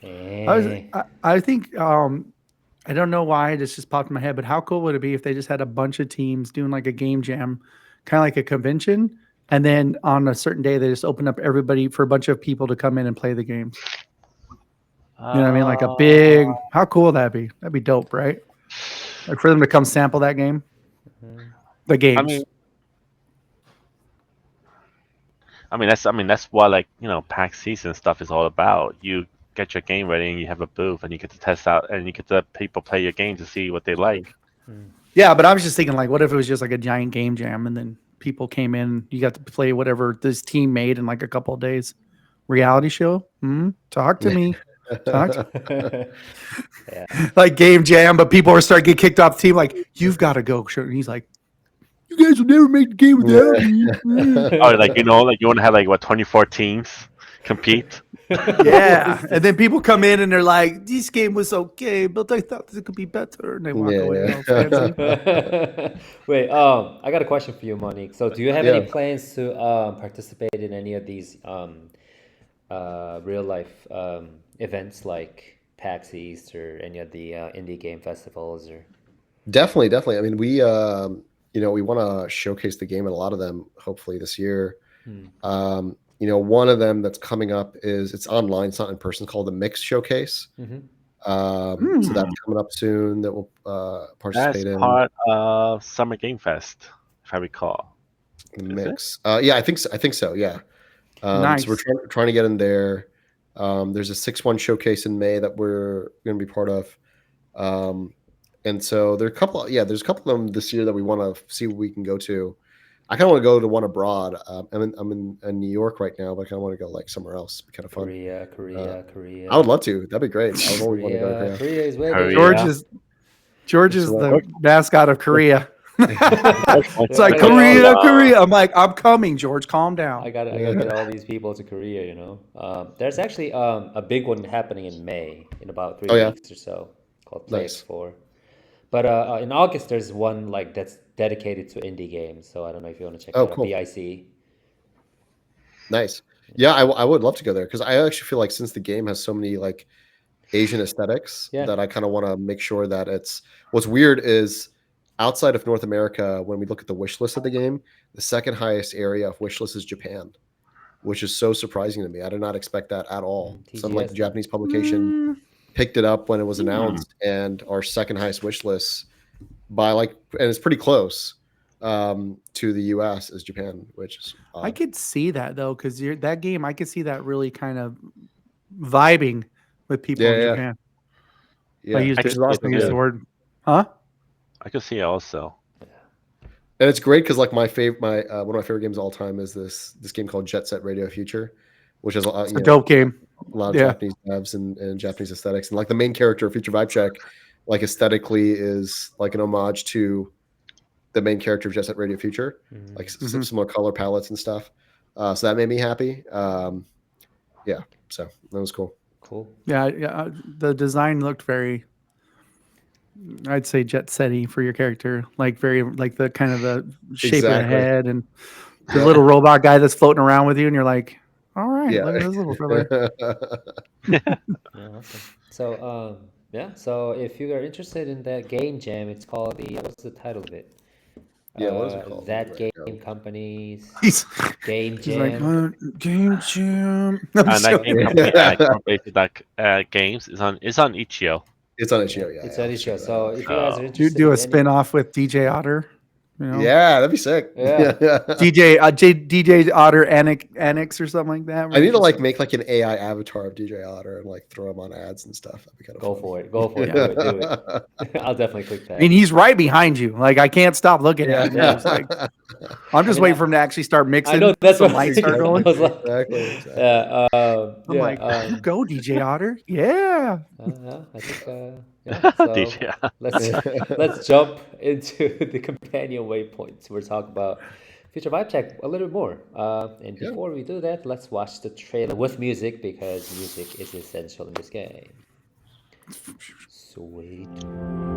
I think I don't know why this just popped in my head, but how cool would it be if they just had a bunch of teams doing like a game jam, kind of like a convention, and then on a certain day they just open up everybody for a bunch of people to come in and play the games. You know what I mean? Like a big. How cool would that be? That'd be dope, right? Like for them to come sample that game, the games. I mean that's what like PAX season stuff is all about. You get your game ready and you have a booth and you get to test out and you get the people play your game to see what they like. Yeah, but I was just thinking, like, what if it was just like a giant game jam and then people came in, you got to play whatever this team made in like a couple of days. Reality show? Talk to me. Like game jam, but people are starting to get kicked off the team. Like, you've got to go. And he's like, you guys will never make the game without me. Oh, like you want to have like 24 teams compete. Yeah, and then people come in and they're like, "This game was okay, but I thought it could be better." And they walk away. All fancy. Wait, I got a question for you, Monique. So, do you have any plans to participate in any of these real life events like PAX East or any of the indie game festivals? Or Definitely. I mean, we we want to showcase the game at a lot of them. Hopefully this year. One of them that's coming up it's online. It's not in person. It's called the Mix Showcase. So that's coming up soon. That we'll participate in. That's part of Summer Game Fest, if I recall. The Mix. Yeah, I think so. Yeah. Nice. So we're trying to get in there. There's a 6-1 showcase in May that we're going to be part of. And so there's a couple of them this year that we want to see what we can go to. I kind of want to go to one abroad. I'm in New York right now, but I kind of want to go like somewhere else. It'd be kind of fun. Korea. I would love to. That'd be great. I would always want to go to Korea. Korea is way George is the mascot of Korea. It's like Korea. I'm like, I'm coming, George. Calm down. I gotta get all these people to Korea. There's actually a big one happening in May in about 3 weeks or so called PS4. But in August there's one like that's dedicated to indie games. So I don't know if you want to check out BIC. Nice. Yeah, I would love to go there because I actually feel like since the game has so many like Asian aesthetics that I kind of want to make sure that it's. What's weird is outside of North America, when we look at the wish list of the game, the second highest area of wish list is Japan, which is so surprising to me. I did not expect that at all. Some like the Japanese publication picked it up when it was announced, and our second highest wish list by and it's pretty close to the US is Japan, which is odd. I could see that though, because that game, I could see that really kind of vibing with people in Japan. Yeah, I used the word, huh? I could see it also. And it's great because like one of my favorite games of all time is this game called Jet Set Radio Future, which is a dope game. A lot of Japanese devs and Japanese aesthetics, and like the main character of Future Vibe Check, like aesthetically is like an homage to the main character of Jet Set Radio Future, like some similar color palettes and stuff. So that made me happy. So that was cool. Yeah. The design looked very, I'd say, jet setty for your character, like very like the kind of the shape of the head and the little robot guy that's floating around with you, and you're like, all right, look at this little fella. Awesome. So so if you are interested in that game jam, it's called what's the title of it? What is it called? That Game Company's Game Jam. He's like, Game Jam. That Game Company, games is on itch.io. It's on itch.io. Yeah, it's on itch.io. So if you guys are interested, you do a spin-off with DJ Otter. Yeah, that'd be sick. Yeah. DJ Otter Annex or something like that. I need to make like an AI avatar of DJ Otter and like throw him on ads and stuff. That'd be kind of Go for it. Do it. I'll definitely click that. I mean, he's right behind you. Like, I can't stop looking at him. It's like, I'm just waiting for him to actually start mixing. I know that's what lights are going. Exactly. I'm like, go DJ Otter. Yeah. I think. So let's jump into the companion waypoints. We're talking about Future Vibe Check a little bit more. And before we do that, let's watch the trailer with music because music is essential in this game. Sweet.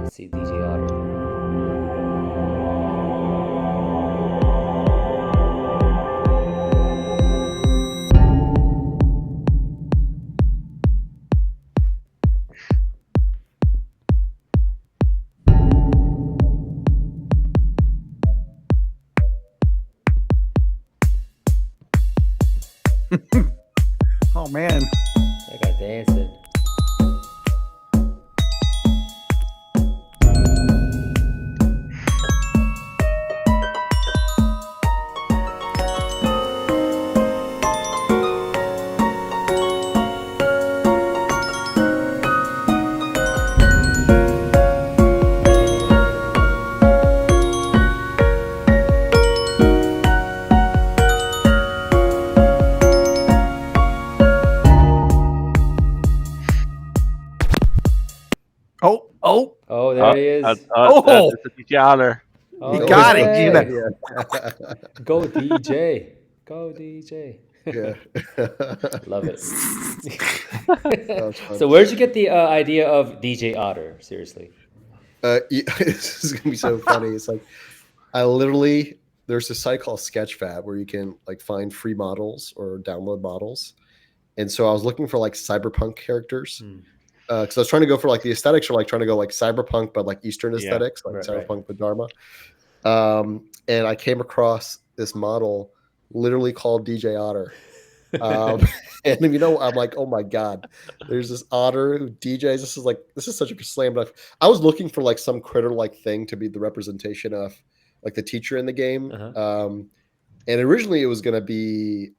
Let's see DJ Otter. Oh man, That guy dancing. Oh, there he is. That's a DJ Otter. You got it. Yeah. Go DJ. Go DJ. Yeah. Love it. So where'd you get the idea of DJ Otter? Seriously. This is gonna be so funny. It's like there's a site called Sketchfab where you can like find free models or download models. And so I was looking for like cyberpunk characters. because I was trying to go for like the aesthetics, or like trying to go like cyberpunk, but like Eastern aesthetics, like cyberpunk with Dharma. And I came across this model literally called DJ Otter. And you know, I'm like, oh my god, there's this Otter who DJs. This is such a slam dunk. I was looking for like some critter like thing to be the representation of like the teacher in the game. And originally it was going to be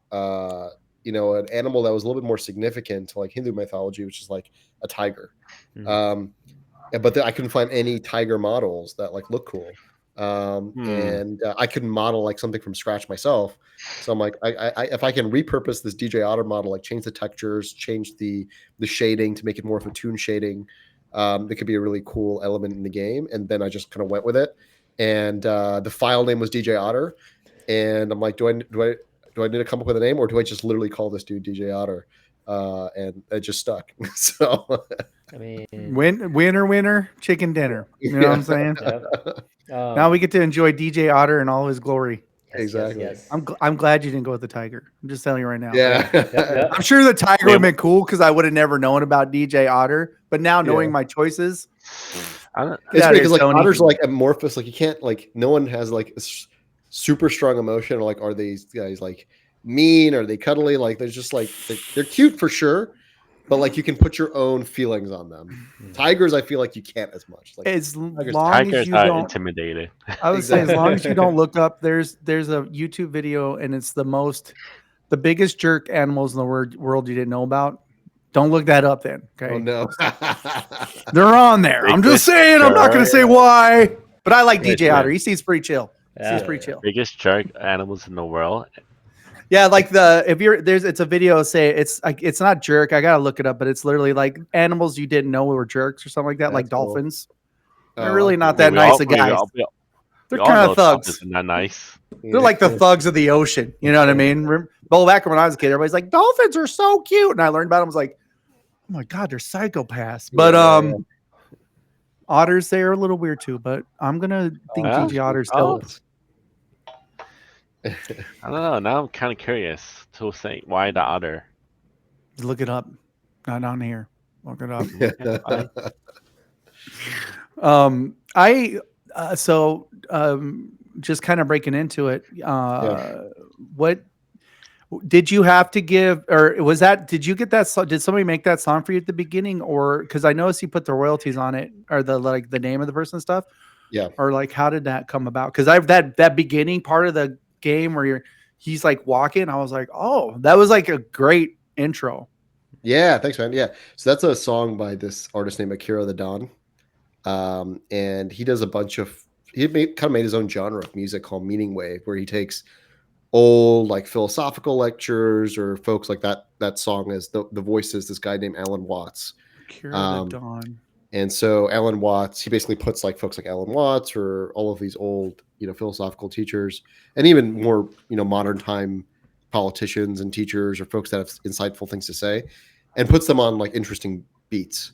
you know, an animal that was a little bit more significant to like Hindu mythology, which is like a tiger. But I couldn't find any tiger models that like look cool. And I couldn't model like something from scratch myself. So I'm like, I if I can repurpose this DJ Otter model, like change the textures, change the shading to make it more of a toon shading, it could be a really cool element in the game. And then I just kind of went with it. And the file name was DJ Otter. And I'm like, do I need to come up with a name, or do I just literally call this dude DJ Otter? And it just stuck. So I mean, winner, chicken dinner. You know what I'm saying? Now we get to enjoy DJ Otter in all his glory. Exactly. Yes. I'm glad you didn't go with the tiger. I'm just telling you right now. Yeah. I'm sure the tiger would have been cool because I would have never known about DJ Otter. But now knowing my choices, it's because like Otter's like amorphous. Like you can't like, no one has like a super strong emotion. Or like, are these guys like mean? Are they cuddly? Like there's just like they're cute for sure, but like you can put your own feelings on them. Tigers, I feel like you can't as much. Like as long tigers as you are don't intimidated. I would say as long as you don't look up, there's a YouTube video and it's the biggest jerk animals in the world you didn't know about. Don't look that up then. Okay. Oh no. They're on there. I'm just saying, I'm not gonna say why. But I like DJ Otter. He seems pretty chill. Biggest jerk animals in the world. Yeah, like it's a video. Say it's like it's not jerk. I gotta look it up, but it's literally like animals you didn't know were jerks or something like that. That's like cool. Dolphins. They're really not that nice of guys. They're all kind know of thugs. Isn't that nice? They're like the thugs of the ocean. You know what I mean? Well, back when I was a kid, everybody's like, dolphins are so cute, and I learned about them. I was like, oh my god, they're psychopaths. But otters, they're a little weird too. But I'm gonna think DJ Otter's dope. I don't know. Now I'm kind of curious to say why the otter. Look it up. Not on here. Look it up. Just kind of breaking into it. What did you have to give, or did you get that? Did somebody make that song for you at the beginning, or because I noticed you put the royalties on it, or the name of the person and stuff? Yeah. Or like, how did that come about? Because I've that beginning part of the game where he's like walking. I was like, oh, that was like a great intro. Yeah, thanks, man. Yeah, so that's a song by this artist named Akira the Don, and he does a bunch of kind of made his own genre of music called Meaning Wave, where he takes old like philosophical lectures or folks like that. That song is the voice is this guy named Alan Watts. Akira the Don. And so Alan Watts, he basically puts like folks like Alan Watts or all of these old, philosophical teachers, and even more, modern time politicians and teachers or folks that have insightful things to say, and puts them on like interesting beats.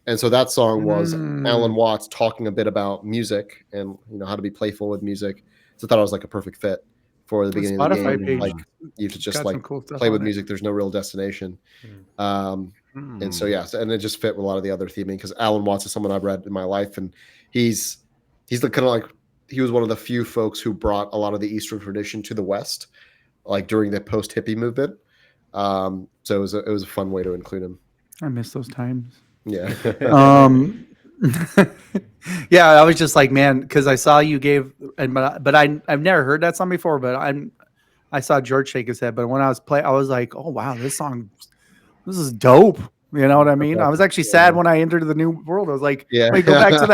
And so that song was Alan Watts talking a bit about music and how to be playful with music. So I thought it was like a perfect fit for the beginning of the game. Page. Like you could just like cool play with music. There's no real destination. And so and it just fit with a lot of the other theming because Alan Watts is someone I've read in my life, and he's the kind of like he was one of the few folks who brought a lot of the Eastern tradition to the West, like during the post hippie movement. So it was a fun way to include him. I miss those times. Yeah. Yeah, I was just like, man, because I saw you but I've never heard that song before. But I saw George shake his head. But when I was playing, I was like, oh wow, this is dope. You know what I mean? I was actually sad when I entered the new world. I was like, wait, go back to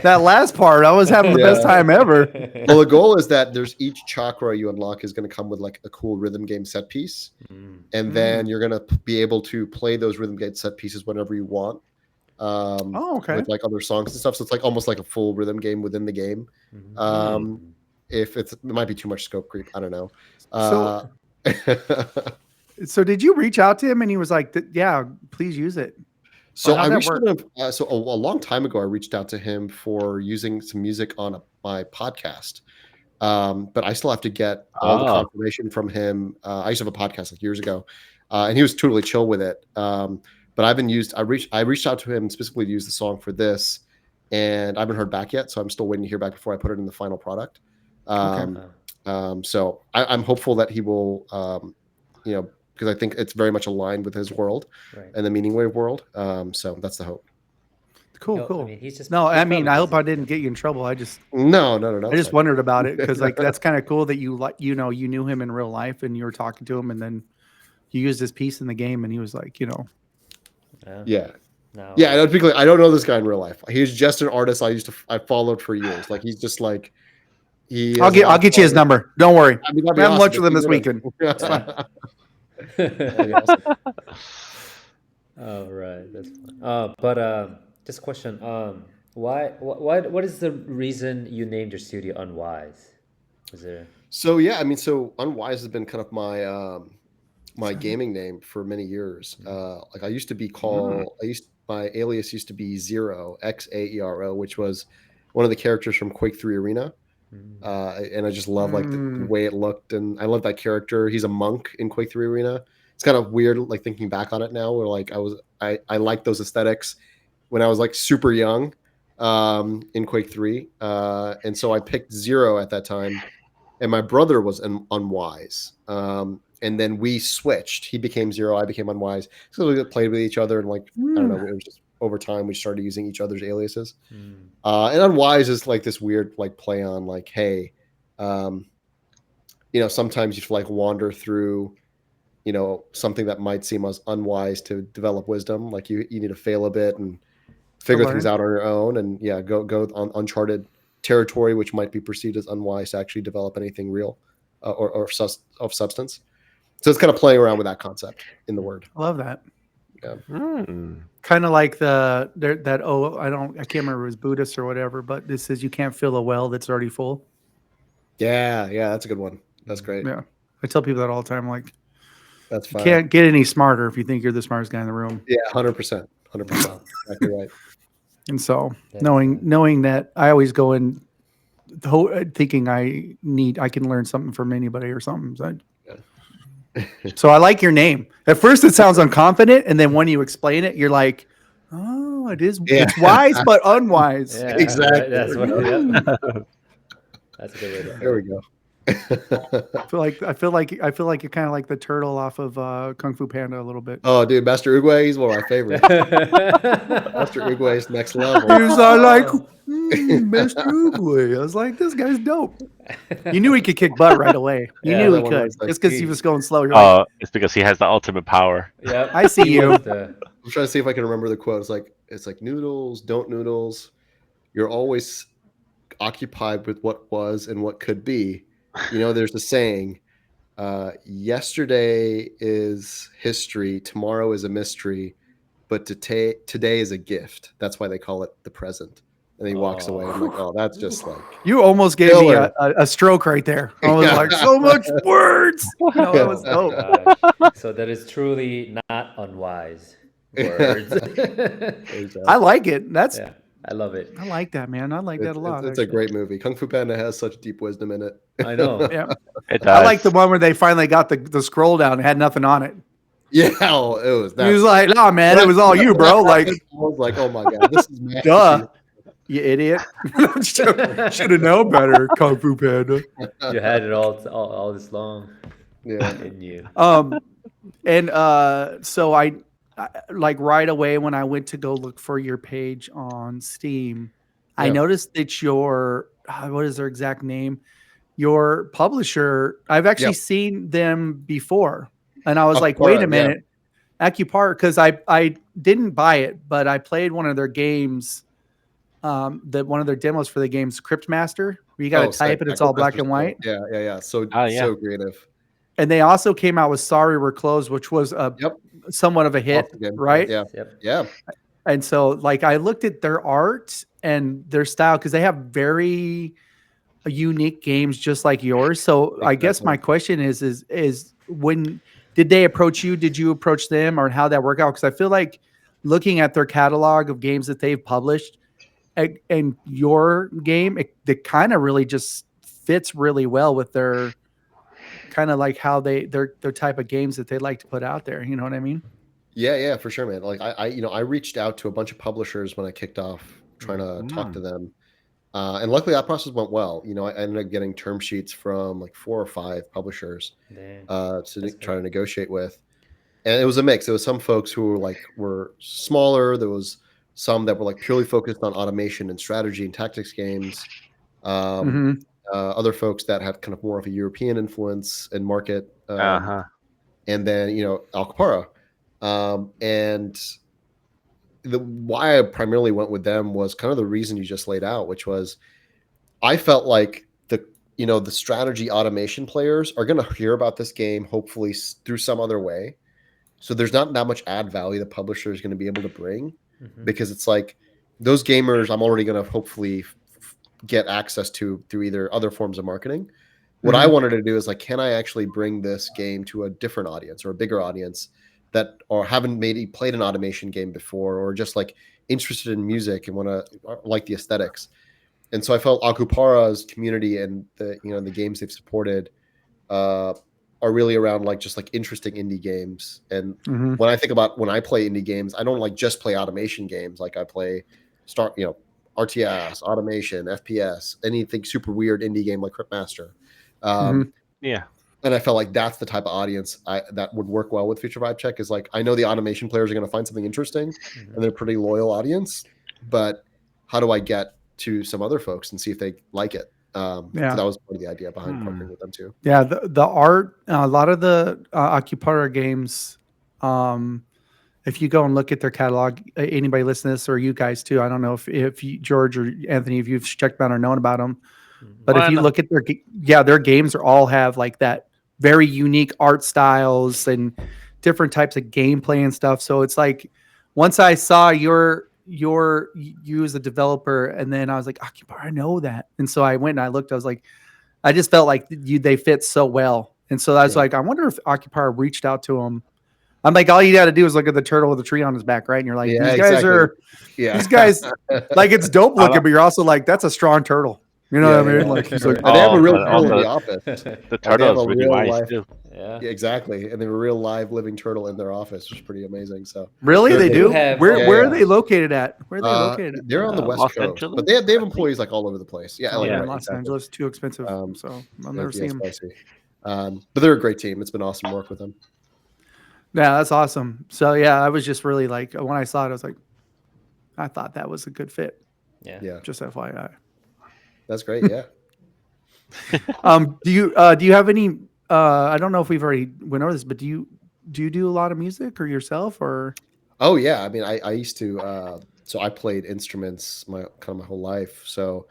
that last part. I was having the best time ever. Well, the goal is that there's each chakra you unlock is going to come with like a cool rhythm game set piece. And then you're going to be able to play those rhythm game set pieces whenever you want. With like other songs and stuff. So it's like almost like a full rhythm game within the game. If it might be too much scope creep. I don't know. So did you reach out to him and he was like, yeah, please use it? So I reached out to him. So a long time ago, I reached out to him for using some music on my podcast. But I still have to get all the confirmation from him. I used to have a podcast like years ago, and he was totally chill with it. But I reached out to him specifically to use the song for this, and I haven't heard back yet. So I'm still waiting to hear back before I put it in the final product. So I'm hopeful that he will, because I think it's very much aligned with his world and the Meaning Wave world. So that's the hope. Cool. I mean, I hope I didn't get you in trouble. I just no. I just wondered about it because like that's kind of cool that you you knew him in real life and you were talking to him and then you used his piece in the game and he was like, Yeah. No. Yeah, I don't know this guy in real life. He's just an artist I followed for years. Like he's just like I'll get you his number. Don't worry. I'm having lunch with him this weekend. All right, that's fine. But just a question. What is the reason you named your studio Unwise? Is there? So Unwise has been kind of my gaming name for many years. Like I used to be called. My alias used to be Xaero, Xaero, which was one of the characters from Quake 3 Arena. And I just love like the way it looked, and I love that character. He's a monk in Quake 3 Arena. It's kind of weird, like thinking back on it now, where like I liked those aesthetics when I was like super young in Quake 3, and so I picked Xaero at that time, and my brother was Unwise, and then we switched. He became Xaero, I became Unwise. So we played with each other, and like I don't know, it was just over time we started using each other's aliases. And Unwise is like this weird like play on like, hey, sometimes you have to like wander through something that might seem as unwise to develop wisdom. Like you need to fail a bit and figure things out on your own, and go on uncharted territory, which might be perceived as unwise to actually develop anything real or of substance. So it's kind of playing around with that concept in the word. I love that. Yeah. Kind of like I can't remember if it was Buddhist or whatever, but this says you can't fill a well that's already full. Yeah, that's a good one. That's great. Yeah, I tell people that all the time. Like, that's fine. You can't get any smarter if you think you're the smartest guy in the room. Yeah, 100%. Exactly right. And so knowing that, I always go in thinking I can learn something from anybody or something. So I like your name. At first it sounds unconfident, and then when you explain it, you're like, oh, it's wise but unwise. Yeah, exactly. Right? That's what. Yeah. That's a good way to. There we go. I feel like you're kind of like the turtle off of Kung Fu Panda a little bit. Oh, dude, Master Oogway, he's one of my favorites. Master Oogway's next level. He was like, Master Oogway. I was like, this guy's dope. You knew he could kick butt right away. You knew he could. Just because he was going slow. Like, it's because he has the ultimate power. Yeah, I see you. I'm trying to see if I can remember the quote. It's like noodles, don't noodles. You're always occupied with what was and what could be. There's a saying, yesterday is history, tomorrow is a mystery, but today is a gift. That's why they call it the present. And he walks away. I'm like, oh, that's just like... You almost gave me a stroke right there. I was like, so much words. That was dope. So that is truly not unwise words. I like it. I love it. I like that, man. I like that a lot. It's a great movie. Kung Fu Panda has such deep wisdom in it. I know. Yeah, it does. I like the one where they finally got the scroll down and had nothing on it. Yeah, it was. He was like, "No, man, it was all you, bro." Like, I was like, "Oh my god, this is magic." Duh, you idiot! Should have known better, Kung Fu Panda. You had it all this long. Yeah, in you. So I like right away when I went to go look for your page on Steam, I noticed that your what is their exact name? Your publisher. I've actually seen them before, and I was like, wait a minute, Acupart, because I didn't buy it, but I played one of their games. One of their demos for the game's Cryptmaster, where you got to type it. It's all black and white. Yeah. So creative. And they also came out with Sorry We're Closed, which was somewhat of a hit, right? Yeah. And so, like, I looked at their art and their style because they have very unique games just like yours. So I guess my question is when did they approach you? Did you approach them, or how'd that work out? Because I feel like looking at their catalog of games that they've published and your game, it kind of really just fits really well with their kind of like how their type of games that they like to put out there. You know what I mean? Yeah, for sure, man. Like I reached out to a bunch of publishers when I kicked off trying to talk to them. And luckily that process went well. I ended up getting term sheets from like 4 or 5 publishers to try to negotiate with. And it was a mix. There was some folks who were smaller. There was some that were like purely focused on automation and strategy and tactics games. Other folks that had kind of more of a European influence and market. And then, Alcapara. And why I primarily went with them was kind of the reason you just laid out, which was I felt like the strategy automation players are going to hear about this game hopefully through some other way. So there's not that much ad value the publisher is going to be able to bring because it's like those gamers I'm already going to hopefully get access to through either other forms of marketing. What I wanted to do is can I actually bring this game to a different audience or a bigger audience that or haven't played an automation game before or just interested in music and want to like the aesthetics. And so I felt Alcapara's community and the games they've supported are really around just interesting indie games. And when I think about when I play indie games, I don't just play automation games. I play RTS, automation, FPS, anything super weird indie game like Cryptmaster. And I felt like that's the type of audience that would work well with Future Vibe Check is I know the automation players are going to find something interesting and they're a pretty loyal audience, but how do I get to some other folks and see if they like it? So that was part of the idea behind partnering with them too. Yeah, the art, a lot of the Alcapara games, if you go and look at their catalog, anybody listening to this or you guys too, I don't know if you, George or Anthony, if you've checked them out or known about them, but if you look at their games are all have that very unique art styles and different types of gameplay and stuff. So it's once I saw you as a developer, and then I was like, Alcapara, I know that. And so I went and I looked, I was like, I just felt like they fit so well. And so I was I wonder if Alcapara reached out to him. I'm like, all you got to do is look at the turtle with a tree on his back, right? And you're like, these guys, it's dope looking, but you're also that's a strong turtle. You know what I mean? He's they have a real turtle in the office. The turtle is really wise too. Yeah, exactly. And they have a real live living turtle in their office, which is pretty amazing. So really, they do. Where are they located at? Where are they located? They're on the West Coast, but they have employees all over the place. Yeah, Los Angeles, too expensive. So I'll never see them. But they're a great team. It's been awesome to work with them. Yeah, that's awesome. So yeah, I was just really when I saw it, I was I thought that was a good fit. Yeah. Just FYI. That's great. Yeah. Do you have any? I don't know if we've already went over this, but do you do a lot of music or yourself or? Oh yeah, I mean, I used to. So I played instruments my whole life. So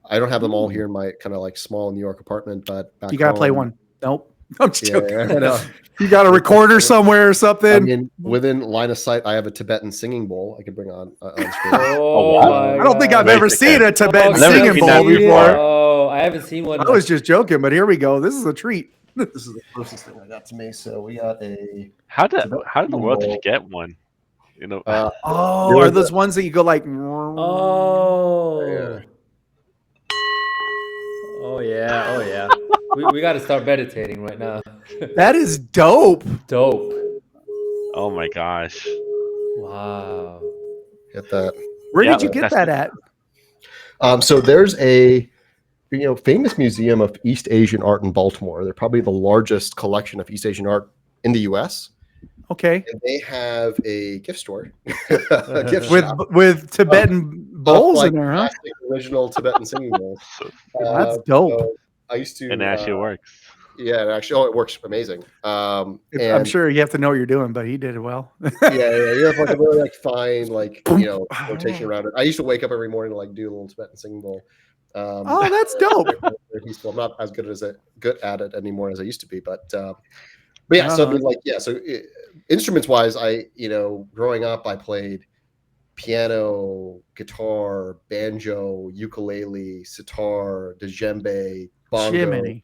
I don't have them all here in my kind of small New York apartment, but back you gotta home, play one. Nope. I'm just joking. Yeah, you got a recorder somewhere or something. I mean, within line of sight, I have a Tibetan singing bowl I could bring on screen. I don't think I've ever seen a Tibetan singing bowl before. Oh, I haven't seen one. I was just joking, but here we go. This is a treat. This is the closest thing I got to me. So we got a. How in the world did you get one? Are those ones that you go Oh. Yeah. Oh yeah. We got to start meditating right now. That is dope. Dope. Oh my gosh. Wow. Get that. Where did you get that at? So there's a famous museum of East Asian art in Baltimore. They're probably the largest collection of East Asian art in the U.S. Okay. And they have a gift store. with Tibetan bowls in there, huh? Original Tibetan singing bowls. That's dope. So I used to. And it actually works. Yeah, it works amazing. I'm sure you have to know what you're doing, but he did it well. yeah, you have a really fine rotation around it. I used to wake up every morning to do a little Tibetan singing bowl. That's dope. I'm not as good at it anymore as I used to be, but yeah. So I mean, instruments wise, growing up, I played piano, guitar, banjo, ukulele, sitar, djembe, bongo. Jiminy.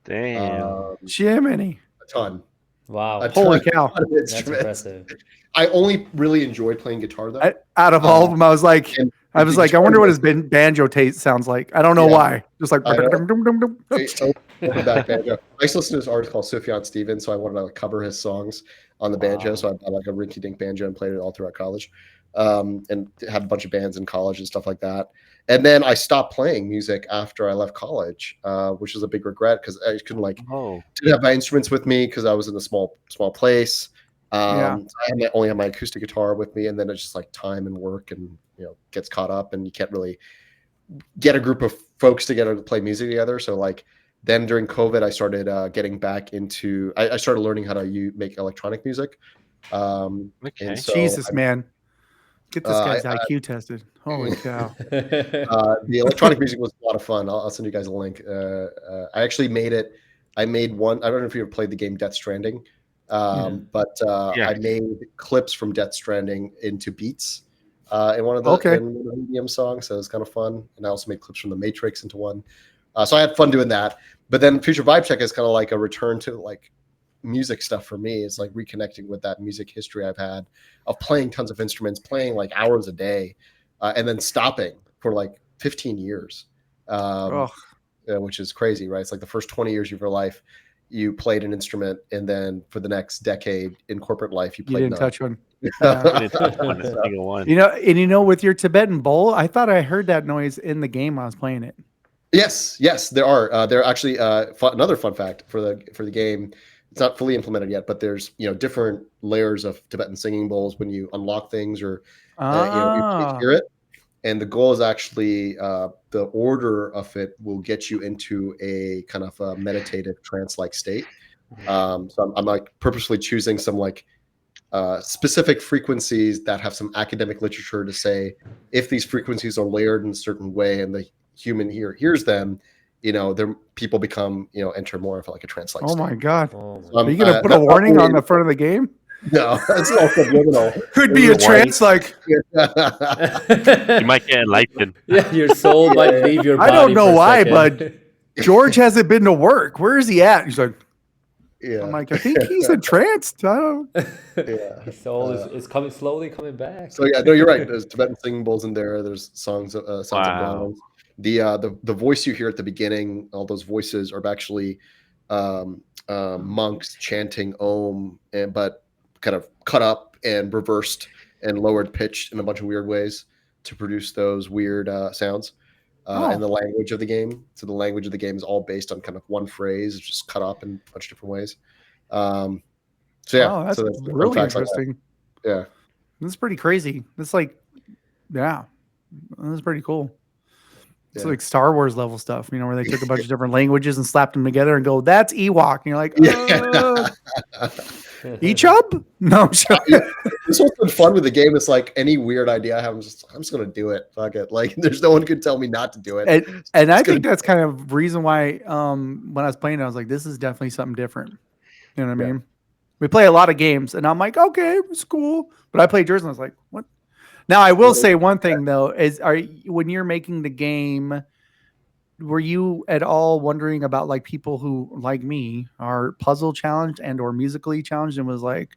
Damn. Jiminy. A ton. Wow. Holy cow. That's impressive. I only really enjoyed playing guitar though. Out of all of them, I was like, I wonder what his banjo taste sounds like. I don't know why. Just like. I used to listen to this artist called Sufjan Stevens, so I wanted to cover his songs. on the banjo. So I bought like a rinky-dink banjo and played it all throughout college, and had a bunch of bands in college and stuff like that. And then I stopped playing music after I left college, which was a big regret because I couldn't didn't have my instruments with me because I was in a small place. So I only had my acoustic guitar with me, and then it's just like time and work and gets caught up, and you can't really get a group of folks together to play music together. So like then during COVID, I started getting back into. I started learning how to make electronic music. And so Jesus, man, get this guy's IQ tested. Holy cow! The electronic music was a lot of fun. I'll send you guys a link. I actually made it. I made one. I don't know if you ever played the game Death Stranding, but I made clips from Death Stranding into beats in one of the medium songs. So it was kind of fun. And I also made clips from The Matrix into one. So I had fun doing that. But then Future Vibe Check is kind of like a return to like music stuff for me. It's like reconnecting with that music history I've had of playing tons of instruments, playing like hours a day, and then stopping for like 15 years, which is crazy, right? It's like the first 20 years of your life, you played an instrument, and then for the next decade in corporate life, you didn't touch one. One. With your Tibetan bowl, I thought I heard that noise in the game when I was playing it. Yes, there are. There actually another fun fact for the game. It's not fully implemented yet, but there's different layers of Tibetan singing bowls when you unlock things or you hear it. And the goal is actually the order of it will get you into a kind of a meditative trance-like state. So I'm like purposely choosing some like specific frequencies that have some academic literature to say if these frequencies are layered in a certain way and the human hears them, people become, enter more of like a trance-like state. My God. Are you going to put a warning on the front of the game? No, that's all subliminal. Could be a trance like. You might get enlightened. Yeah, your soul might leave your body. I don't know why, but George hasn't been to work. Where is he at? He's like, I'm like, I think he's entranced. I don't. His soul is slowly coming back. So yeah, no, you're right. There's Tibetan singing bowls in there. There's songs of gongs. The voice you hear at the beginning, all those voices are actually monks chanting Om, but kind of cut up and reversed and lowered pitched in a bunch of weird ways to produce those weird sounds. And the language of the game. So the language of the game is all based on kind of one phrase, it's just cut up in a bunch of different ways. That's really interesting. Yeah. That's pretty crazy. It's like, that's pretty cool. It's like Star Wars level stuff, where they took a bunch of different languages and slapped them together and go, that's Ewok. And you're like, E-Chub? No, This one's been fun with the game. It's like any weird idea I have, I'm just going to do it. Fuck it. Like there's no one could tell me not to do it. And I think that's kind of reason why when I was playing, I was like, this is definitely something different. You know what I mean? We play a lot of games and I'm like, okay, it's cool. But I played yours and I was like, what? Now I will say one thing though, is when you're making the game, were you at all wondering about like people who like me are puzzle challenged and or musically challenged and was like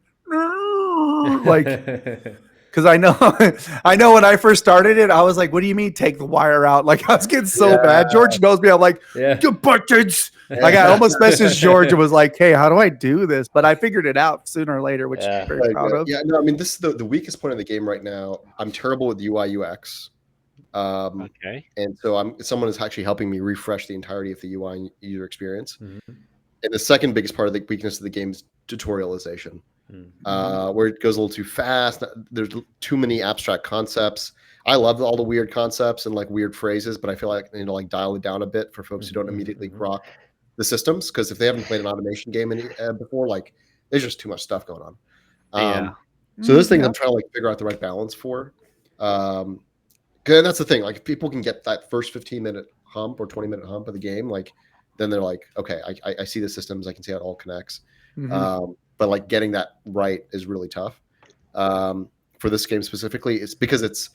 because I know when I first started it, I was like, what do you mean take the wire out? Like I was getting so bad. George knows me. I'm like, you buttons. Like I almost messaged George and was like, hey, how do I do this? But I figured it out sooner or later, which I'm very proud of. Yeah, no, I mean, this is the weakest point of the game right now. I'm terrible with UI UX. And so someone is actually helping me refresh the entirety of the UI and user experience. Mm-hmm. And the second biggest part of the weakness of the game is tutorialization, where it goes a little too fast. There's too many abstract concepts. I love all the weird concepts and like weird phrases, but I feel like I need to like dial it down a bit for folks who don't immediately grok the systems, because if they haven't played an automation game before, like there's just too much stuff going on. So those things I'm trying to like figure out the right balance for. And that's the thing. Like if people can get that first 15-minute hump or 20-minute hump of the game, like then they're like, okay, I see the systems. I can see how it all connects. But like getting that right is really tough. For this game specifically, it's because it's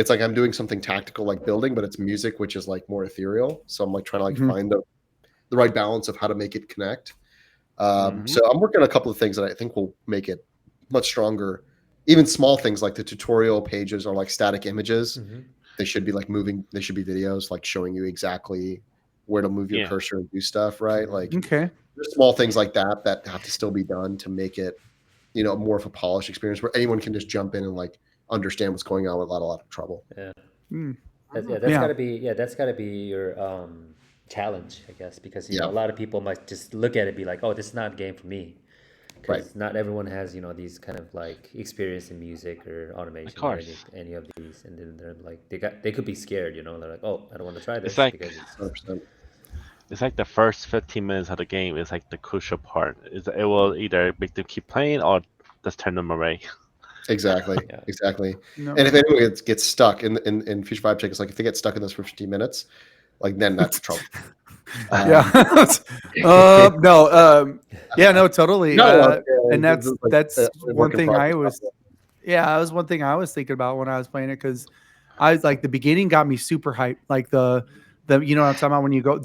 like I'm doing something tactical like building, but it's music, which is like more ethereal. So I'm like trying to like find the right balance of how to make it connect. So I'm working on a couple of things that I think will make it much stronger. Even small things like the tutorial pages are like static images. They should be like moving. They should be videos like showing you exactly where to move your cursor and do stuff, right? Like there's small things like that have to still be done to make it more of a polished experience where anyone can just jump in and like understand what's going on without a lot of trouble. Yeah. Mm. That's gotta be your challenge, I guess, because a lot of people might just look at it and be like, "Oh, this is not a game for me," because not everyone has these kind of like experience in music or automation or any of these, and then they're like they could be scared, they're like, "Oh, I don't want to try this," because it's 100%. It's like the first 15 minutes of the game is like the crucial part. It will either make them keep playing or just turn them away. Exactly. Exactly. No. And if anyone gets stuck in Future Vibe Check, it's like if they get stuck in this for 15 minutes, like then that's trouble. Totally. And that's one thing I was one thing I was thinking about when I was playing it, because I was like, the beginning got me super hyped. Like the what I'm talking about, when you go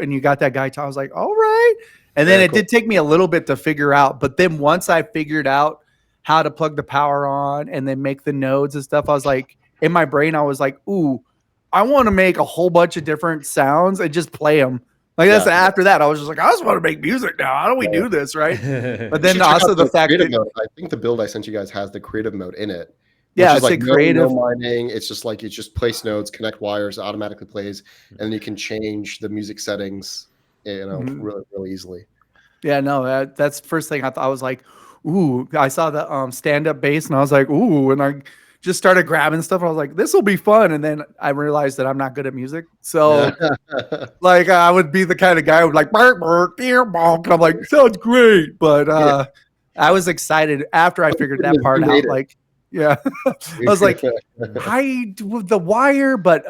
and you got that guy, I was like, all right. And then it did take me a little bit to figure out, but then once I figured out how to plug the power on and then make the nodes and stuff, I was like, in my brain, I was like, ooh, I want to make a whole bunch of different sounds and just play them. Like that's after that, I was just like, I just want to make music now. How do we do this, right? But then also the fact that I think the build I sent you guys has the creative mode in it. Yeah, it's like creative. No mining. It's just like place nodes, connect wires, automatically plays, and then you can change the music settings, really, really easily. Yeah, no, that's the first thing I thought. I was like, ooh, I saw the stand-up bass, and I was like, ooh, and I just started grabbing stuff. And I was like, this will be fun. And then I realized that I'm not good at music. So like I would be the kind of guy who would like, bark, bark, dear, bonk. And I'm like, sounds great. But I was excited after I figured that part out. Like, I was like, the wire. But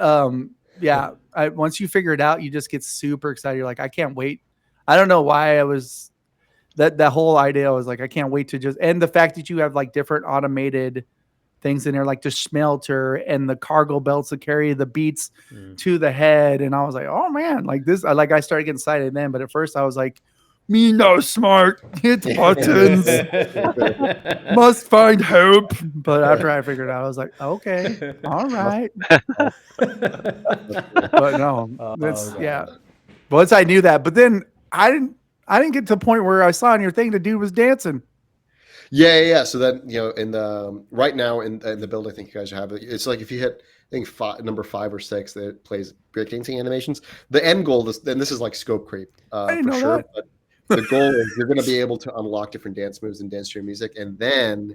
once you figure it out, you just get super excited. You're like, I can't wait. I don't know why I was that whole idea. I was like, I can't wait to and the fact that you have like different automated things in there, like the smelter and the cargo belts to carry the beats to the head. And I was like, oh man, like this, I started getting excited then. But at first I was like, me no smart, hit buttons, must find hope. But after I figured it out, I was like, okay, all right. But no, once I knew that, but then I didn't get to the point where I saw on your thing the dude was dancing. Yeah. So then, in the right now in the build, I think you guys have it. It's like if you hit, I think number 5 or 6, that plays breakdancing animations. The end goal is, and this is like scope creep for sure. But the goal is you're going to be able to unlock different dance moves and dance to your music, and then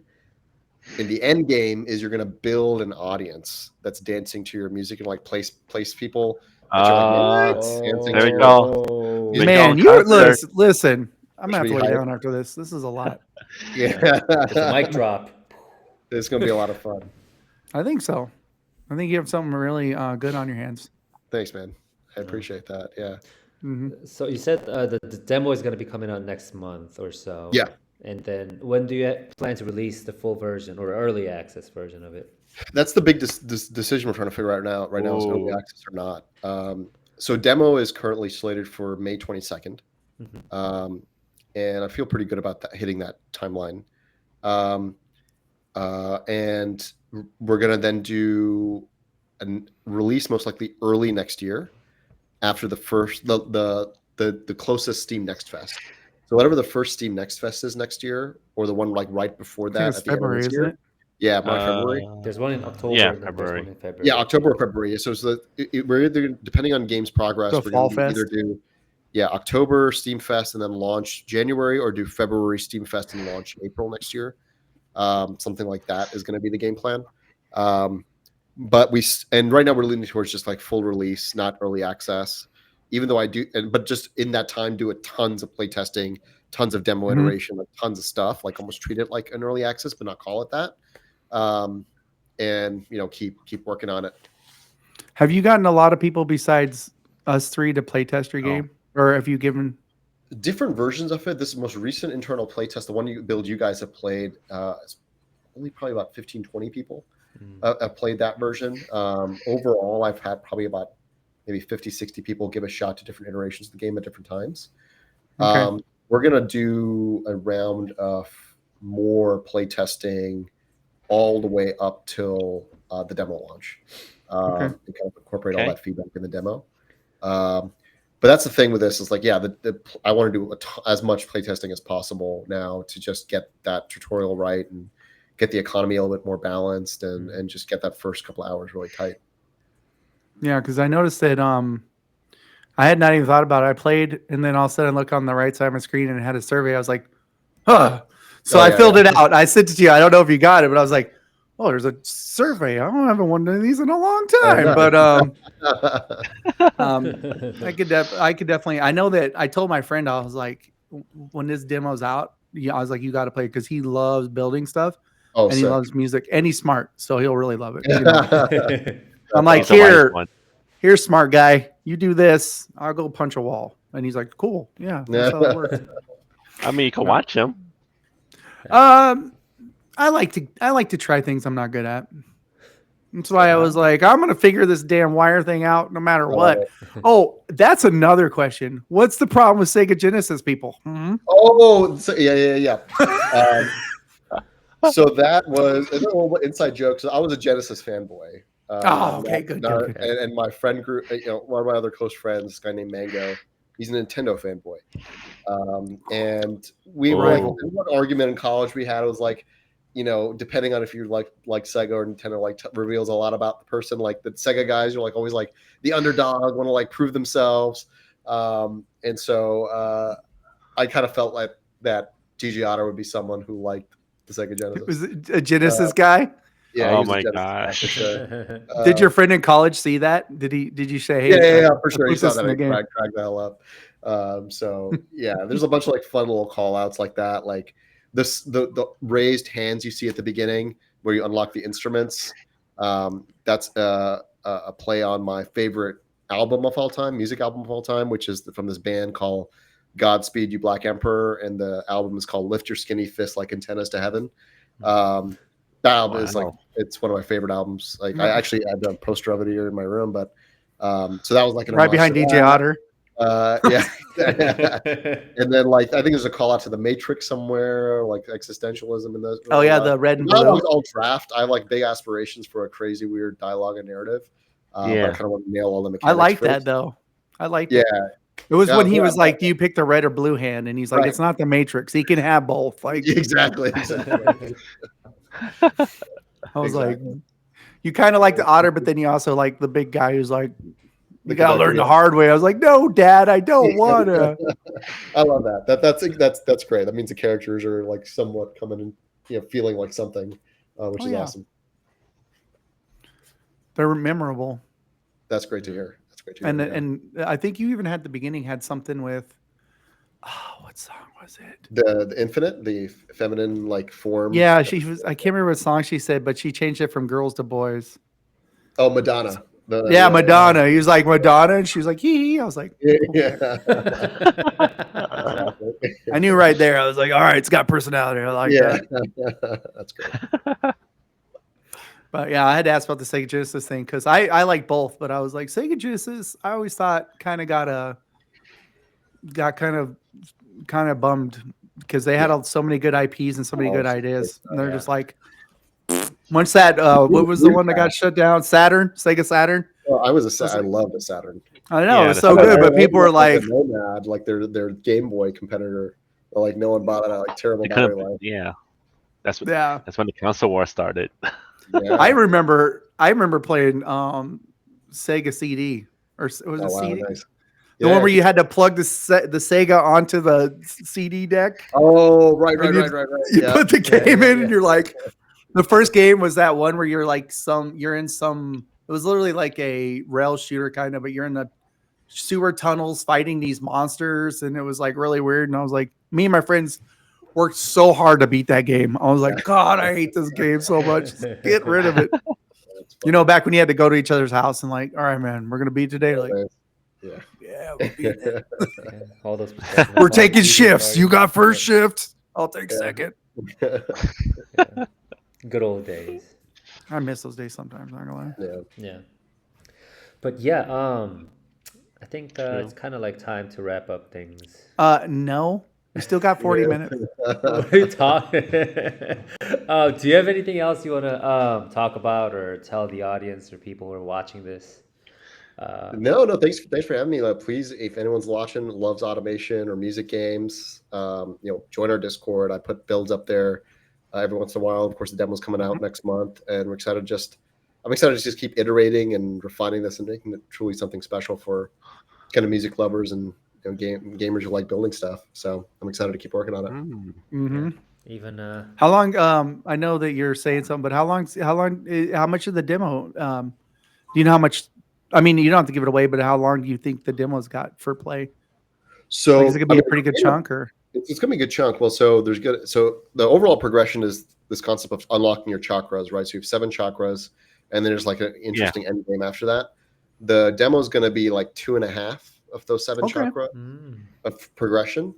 in the end game is you're going to build an audience that's dancing to your music and like place people. There we go. Man, you listen. I'm gonna have to lay down after this. This is a lot. It's a mic drop. It's gonna be a lot of fun. I think so. I think you have something really good on your hands. Thanks, man. I appreciate that. Yeah. Mm-hmm. So you said the demo is gonna be coming out next month or so. Yeah. And then when do you plan to release the full version or early access version of it? That's the big decision we're trying to figure out now. Right now is early access or not. So demo is currently slated for May 22nd. Mm-hmm. And I feel pretty good about that, hitting that timeline. And we're going to then do a release most likely early next year after the first, the closest Steam Next Fest. So whatever the first Steam Next Fest is next year, or the one like right before that at the February, end of this isn't year. it? Yeah, March, February. There's one in October. Yeah, and then February. There's one in February. Yeah, October or February. So we're either, depending on games progress, we're going to either do October Steam Fest and then launch January, or do February Steam Fest and launch April next year. Something like that is going to be the game plan. But right now we're leaning towards just like full release, not early access. Even though but just in that time do tons of play testing, tons of demo iteration, like tons of stuff. Like almost treat it like an early access, but not call it that. And keep working on it. Have you gotten a lot of people besides us three to play test your game, or have you given different versions of it? This most recent internal play test, the one you guys have played, it's only probably about 15-20 people have played that version. Overall, I've had probably about maybe 50-60 people give a shot to different iterations of the game at different times. Okay. We're gonna do a round of more play testing all the way up till the demo launch, and kind of incorporate all that feedback in the demo. But that's the thing with this is like, yeah, I want to do as much playtesting as possible now to just get that tutorial right and get the economy a little bit more balanced and just get that first couple of hours really tight. Yeah, because I noticed that I had not even thought about it. I played, and then all of a sudden I look on the right side of my screen and it had a survey. I was like, huh. So I filled it out. I sent it to you. I don't know if you got it, but I was like, oh, there's a survey. I don't have one of these in a long time. But I could definitely. I know that I told my friend, I was like, when this demo's out, I was like, you got to play it because he loves building stuff. Oh, and he loves music, and he's smart, so he'll really love it. You know? I'm like, here's smart guy. You do this, I'll go punch a wall. And he's like, cool, yeah, that's how it works. I mean, you can watch him. I like to try things I'm not good at. That's why I was like, I'm gonna figure this damn wire thing out no matter what. Oh, that's another question. What's the problem with Sega Genesis people? Mm-hmm. Oh, so, yeah. So that was a little inside joke. So I was a Genesis fanboy. Okay, good. And my friend group, one of my other close friends, this guy named Mango, he's a Nintendo fanboy. And we were like, one argument in college we had was like, depending on if you like Sega or Nintendo, reveals a lot about the person. Like the Sega guys are like always like the underdog, want to like prove themselves. And so I kind of felt like that DJ Otter would be someone who liked the Sega Genesis. Was a Genesis guy? Yeah. Oh my gosh. Did your friend in college see that? Did you say, hey? Yeah, for sure. He saw that. He dragged the hell up. So yeah, there's a bunch of like fun little call outs like that. Like the raised hands you see at the beginning where you unlock the instruments. That's a play on my favorite album of all time, music album of all time, which is from this band called Godspeed You Black Emperor, and the album is called Lift Your Skinny Fist Like Antennas to Heaven. That album is like, it's one of my favorite albums. Like I actually had a poster of it here in my room, but so that was like right behind DJ Otter. Yeah. And then like I think there's a call out to the Matrix somewhere, like existentialism in those. Oh yeah, the red and blue. Not always all draft. I have like big aspirations for a crazy weird dialogue and narrative. But I kind of want to nail all the mechanics. I like that though. I like that. Yeah. It was when he was like, "Do you pick the red or blue hand?" And he's like, "It's not the Matrix. He can have both." Like exactly. I was like, "You kind of like the Otter, but then you also like the big guy who's like, you gotta learn the hard way." I was like, "No, Dad, I don't wanna." I love that. That's great. That means the characters are like somewhat coming and feeling like something, which is awesome. They're memorable. That's great to hear. And I think you even had the beginning had something with what song was it? The Infinite, the feminine like form. Yeah, she was. I can't remember what song she said, but she changed it from girls to boys. Oh, Madonna. Madonna. He was like Madonna, and she was like hee. I was like, yeah. I knew right there. I was like, all right, it's got personality. I like that. That's great. But yeah, I had to ask about the Sega Genesis thing because I like both, but I was like, Sega Genesis, I always thought kind of got kind of bummed because they had so many good IPs and so many good ideas. And they're just like, once that, what was the one that got shut down? Sega Saturn. Oh, I loved the Saturn. I know, it's so good, but people were like, Nomad, like their Game Boy competitor, like no one bought it, like terrible battery life. Yeah, that's when the console war started. Yeah. I remember playing Sega CD or was it CD? Nice. The one where you had to plug the Sega onto the CD deck. Oh, right. You put the game in, and you're like, the first game was that one where you're like it was literally like a rail shooter kind of, but you're in the sewer tunnels fighting these monsters, and it was like really weird. And I was like, me and my friends worked so hard to beat that game. I was like, God, I hate this game so much. Just get rid of it. Back when you had to go to each other's house and like, all right, man, we're gonna beat today. Like, yeah, we're beating it. All those we're taking shifts. You got first shift. I'll take second. Good old days. I miss those days sometimes. Not gonna lie. Yeah. But yeah, I think it's kind of like time to wrap up things. No. We still got 40 minutes. What are you talking? Do you have anything else you want to talk about or tell the audience or people who are watching this? No, thanks for having me. Please, if anyone's watching, loves automation or music games, join our Discord. I put builds up there every once in a while. Of course, the demo's coming out next month, and I'm excited to just keep iterating and refining this and making it truly something special for kind of music lovers and gamers who like building stuff. So I'm excited to keep working on it. Mm-hmm. Yeah. Even how long? I know that you're saying something, but how much of the demo? Do you know how much? I mean, you don't have to give it away, but how long do you think the demo's got for play? So is it gonna be a pretty good chunk, or it's gonna be a good chunk? Well, so the overall progression is this concept of unlocking your chakras, right? So you have 7 chakras, and then there's like an interesting end game after that. The demo is gonna be like 2.5 of those 7 chakra of progression,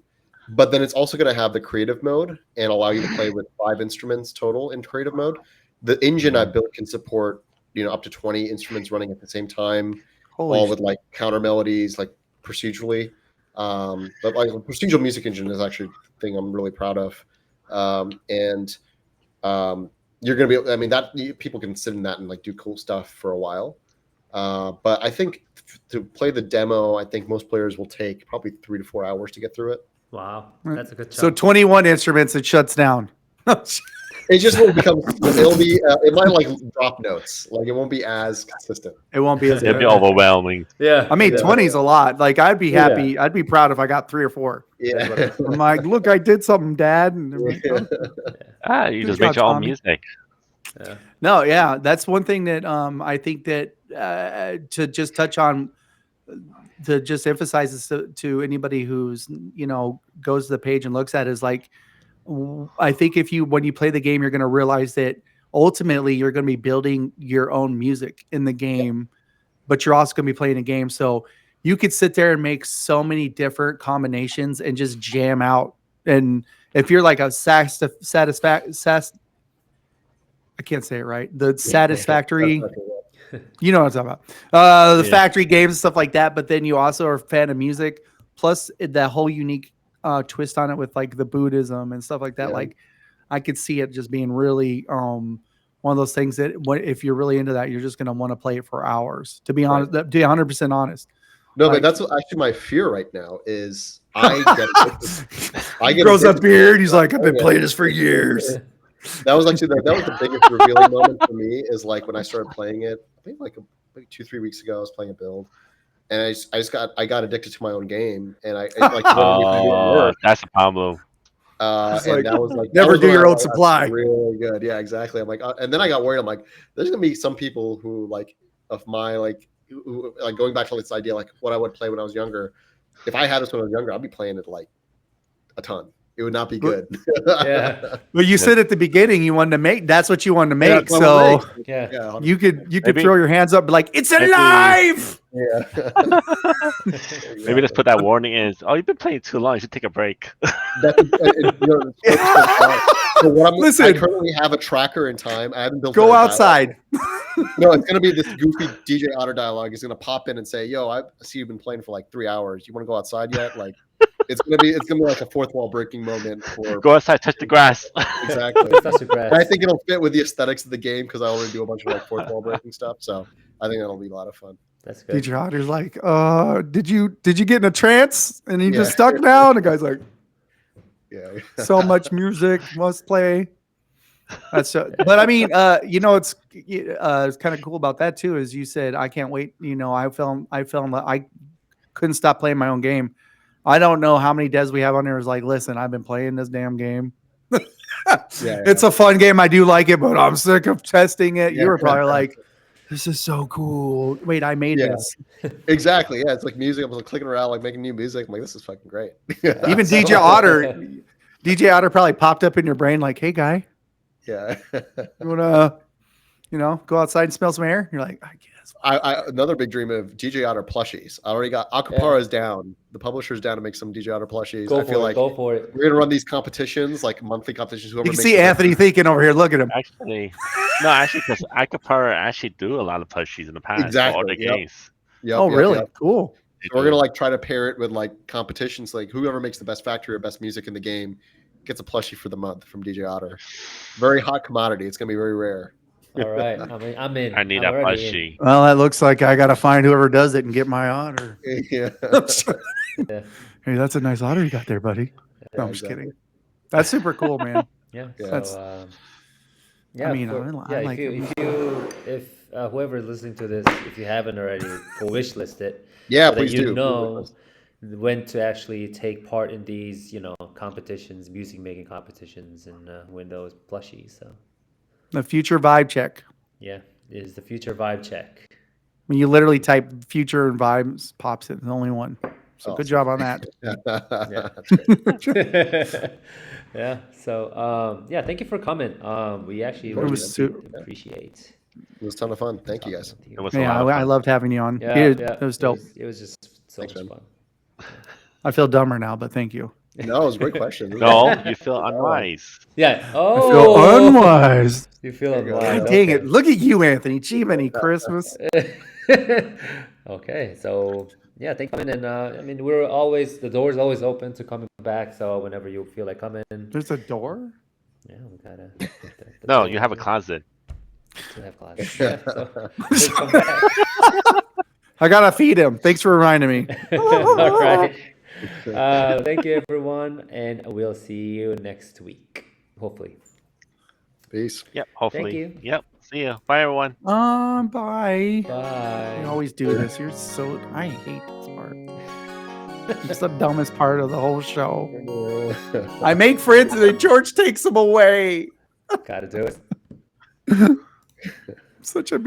but then it's also gonna have the creative mode and allow you to play with 5 instruments total in creative mode. The engine I built can support up to 20 instruments running at the same time, all with like counter melodies, like procedurally. But like procedural music engine is actually the thing I'm really proud of. You're gonna be, I mean, that people can sit in that and like do cool stuff for a while. But I think to play the demo, I think most players will take probably 3 to 4 hours to get through it. Wow, that's a good chunk. So 21 instruments, it shuts down. It just won't become. It might like drop notes. Like it won't be as consistent. It won't be as. It'll be overwhelming. Yeah, I mean, 20 is a lot. Like I'd be happy. Yeah. I'd be proud if I got 3 or 4. Yeah. I'm like, look, I did something, Dad. And like, you just make your own music. Yeah. No, yeah, that's one thing that I think that to just touch on, to just emphasize this to anybody who's goes to the page and looks at it, is like, I think when you play the game, you're going to realize that ultimately you're going to be building your own music in the game, but you're also going to be playing a game. So you could sit there and make so many different combinations and just jam out. And if you're like a I can't say it right. The satisfactory, you know what I'm talking about. The factory games and stuff like that. But then you also are a fan of music, plus that whole unique twist on it with like the Buddhism and stuff like that. Yeah. Like I could see it just being really one of those things that if you're really into that, you're just going to want to play it for hours, to be honest, to be 100% honest. No, but that's actually my fear right now is I get grows a beard. He's like, I've been playing this for years. That was actually that was the biggest revealing moment for me, is like when I started playing it, I think like 2-3 weeks ago, I was playing a build. And I got addicted to my own game, and I like. That's a problem. And that was like never do your own supply. Really good, yeah, exactly. I'm like, and then I got worried. I'm like, there's gonna be some people who like of my who, going back to this idea like what I would play when I was younger. If I had this when I was younger, I'd be playing it like a ton. It would not be good. Yeah. Well, you said at the beginning you wanted to make. That's what you wanted to make. Yeah, so you could throw your hands up, like it's alive. Yeah. Maybe let's put that warning in. Oh, you've been playing too long. You should take a break. Listen, I currently have a tracker in time. I haven't built. Go outside. No, it's gonna be this goofy DJ Otter dialogue. He's gonna pop in and say, "Yo, I see you've been playing for like 3 hours. You want to go outside yet?" Like. It's gonna be like a fourth wall breaking moment. Go outside, touch the grass. Exactly. I think it'll fit with the aesthetics of the game because I already do a bunch of like fourth wall breaking stuff. So I think that'll be a lot of fun. That's good. DJ Otter's like, did you get in a trance and you just stuck now? And the guy's like, yeah. So much music must play. That's but I mean, it's kind of cool about that too. Is you said I can't wait. I couldn't stop playing my own game. I don't know how many devs we have on there is like, listen, I've been playing this damn game. It's a fun game. I do like it, but I'm sick of testing it. You were probably like, this is so cool. Wait, I made this. Exactly. Yeah, it's like music. I was like clicking around, like making new music. I'm like, this is fucking great. Even DJ Otter probably popped up in your brain like, hey, guy. Yeah. You want to, go outside and smell some air? You're like, I guess. Another big dream of DJ Otter plushies. I already got Acapara's down. The publisher's down to make some DJ Otter plushies. Go for it. We're gonna run these competitions, like monthly competitions. You can see Anthony thinking over here. Look at him. Actually, because Acapara actually do a lot of plushies in the past. Exactly. For all the games. Yep, really? Yep. Cool. So we're gonna try to pair it with like competitions, like whoever makes the best factory or best music in the game gets a plushie for the month from DJ Otter. Very hot commodity. It's gonna be very rare. All right, I'm in. I need I'm a already in. plushie. Well, that looks like I got to find whoever does it and get my otter. Yeah. Yeah. Hey, that's a nice otter you got there, buddy. No, I'm just kidding. That's super cool, man. Yeah. Yeah. So, yeah. I mean, yeah. I like If whoever is listening to this, if you haven't already, wish list it. Yeah, so that please you do. know when to actually take part in these, competitions, music making competitions, and win those plushies. So The future vibe check. yeah, it is the future vibe check. When you literally type future and vibes, pops it. The only one. So good job on that. Yeah. So yeah, thank you for coming. We actually It was appreciate. It was a ton of fun. Thank you, guys. It was a Yeah, lot of I fun. loved having you on. Yeah, It was dope. It was just so Thanks, much man. fun. I feel dumber now, but thank you. No, it was a great question. No, you feel unwise. Yeah. I Oh, feel unwise. You feel There you go. unwise. God dang it. Look at you, Anthony. G-Many Christmas. Okay, so yeah, thank you. And I mean, the door's always open to coming back. So whenever you feel like coming, There's a door? yeah, we gotta. No, you have a closet. To have classes. Yeah, so please come back. I got to feed him. Thanks for reminding me. All right. Thank you, everyone, and we'll see you next week, hopefully. Peace. Yep, hopefully. you. Yep. See ya. Bye, everyone. Bye. Bye. You always do this. I hate this part. It's the dumbest part of the whole show. I make friends and then George takes them away. Gotta do it. Such a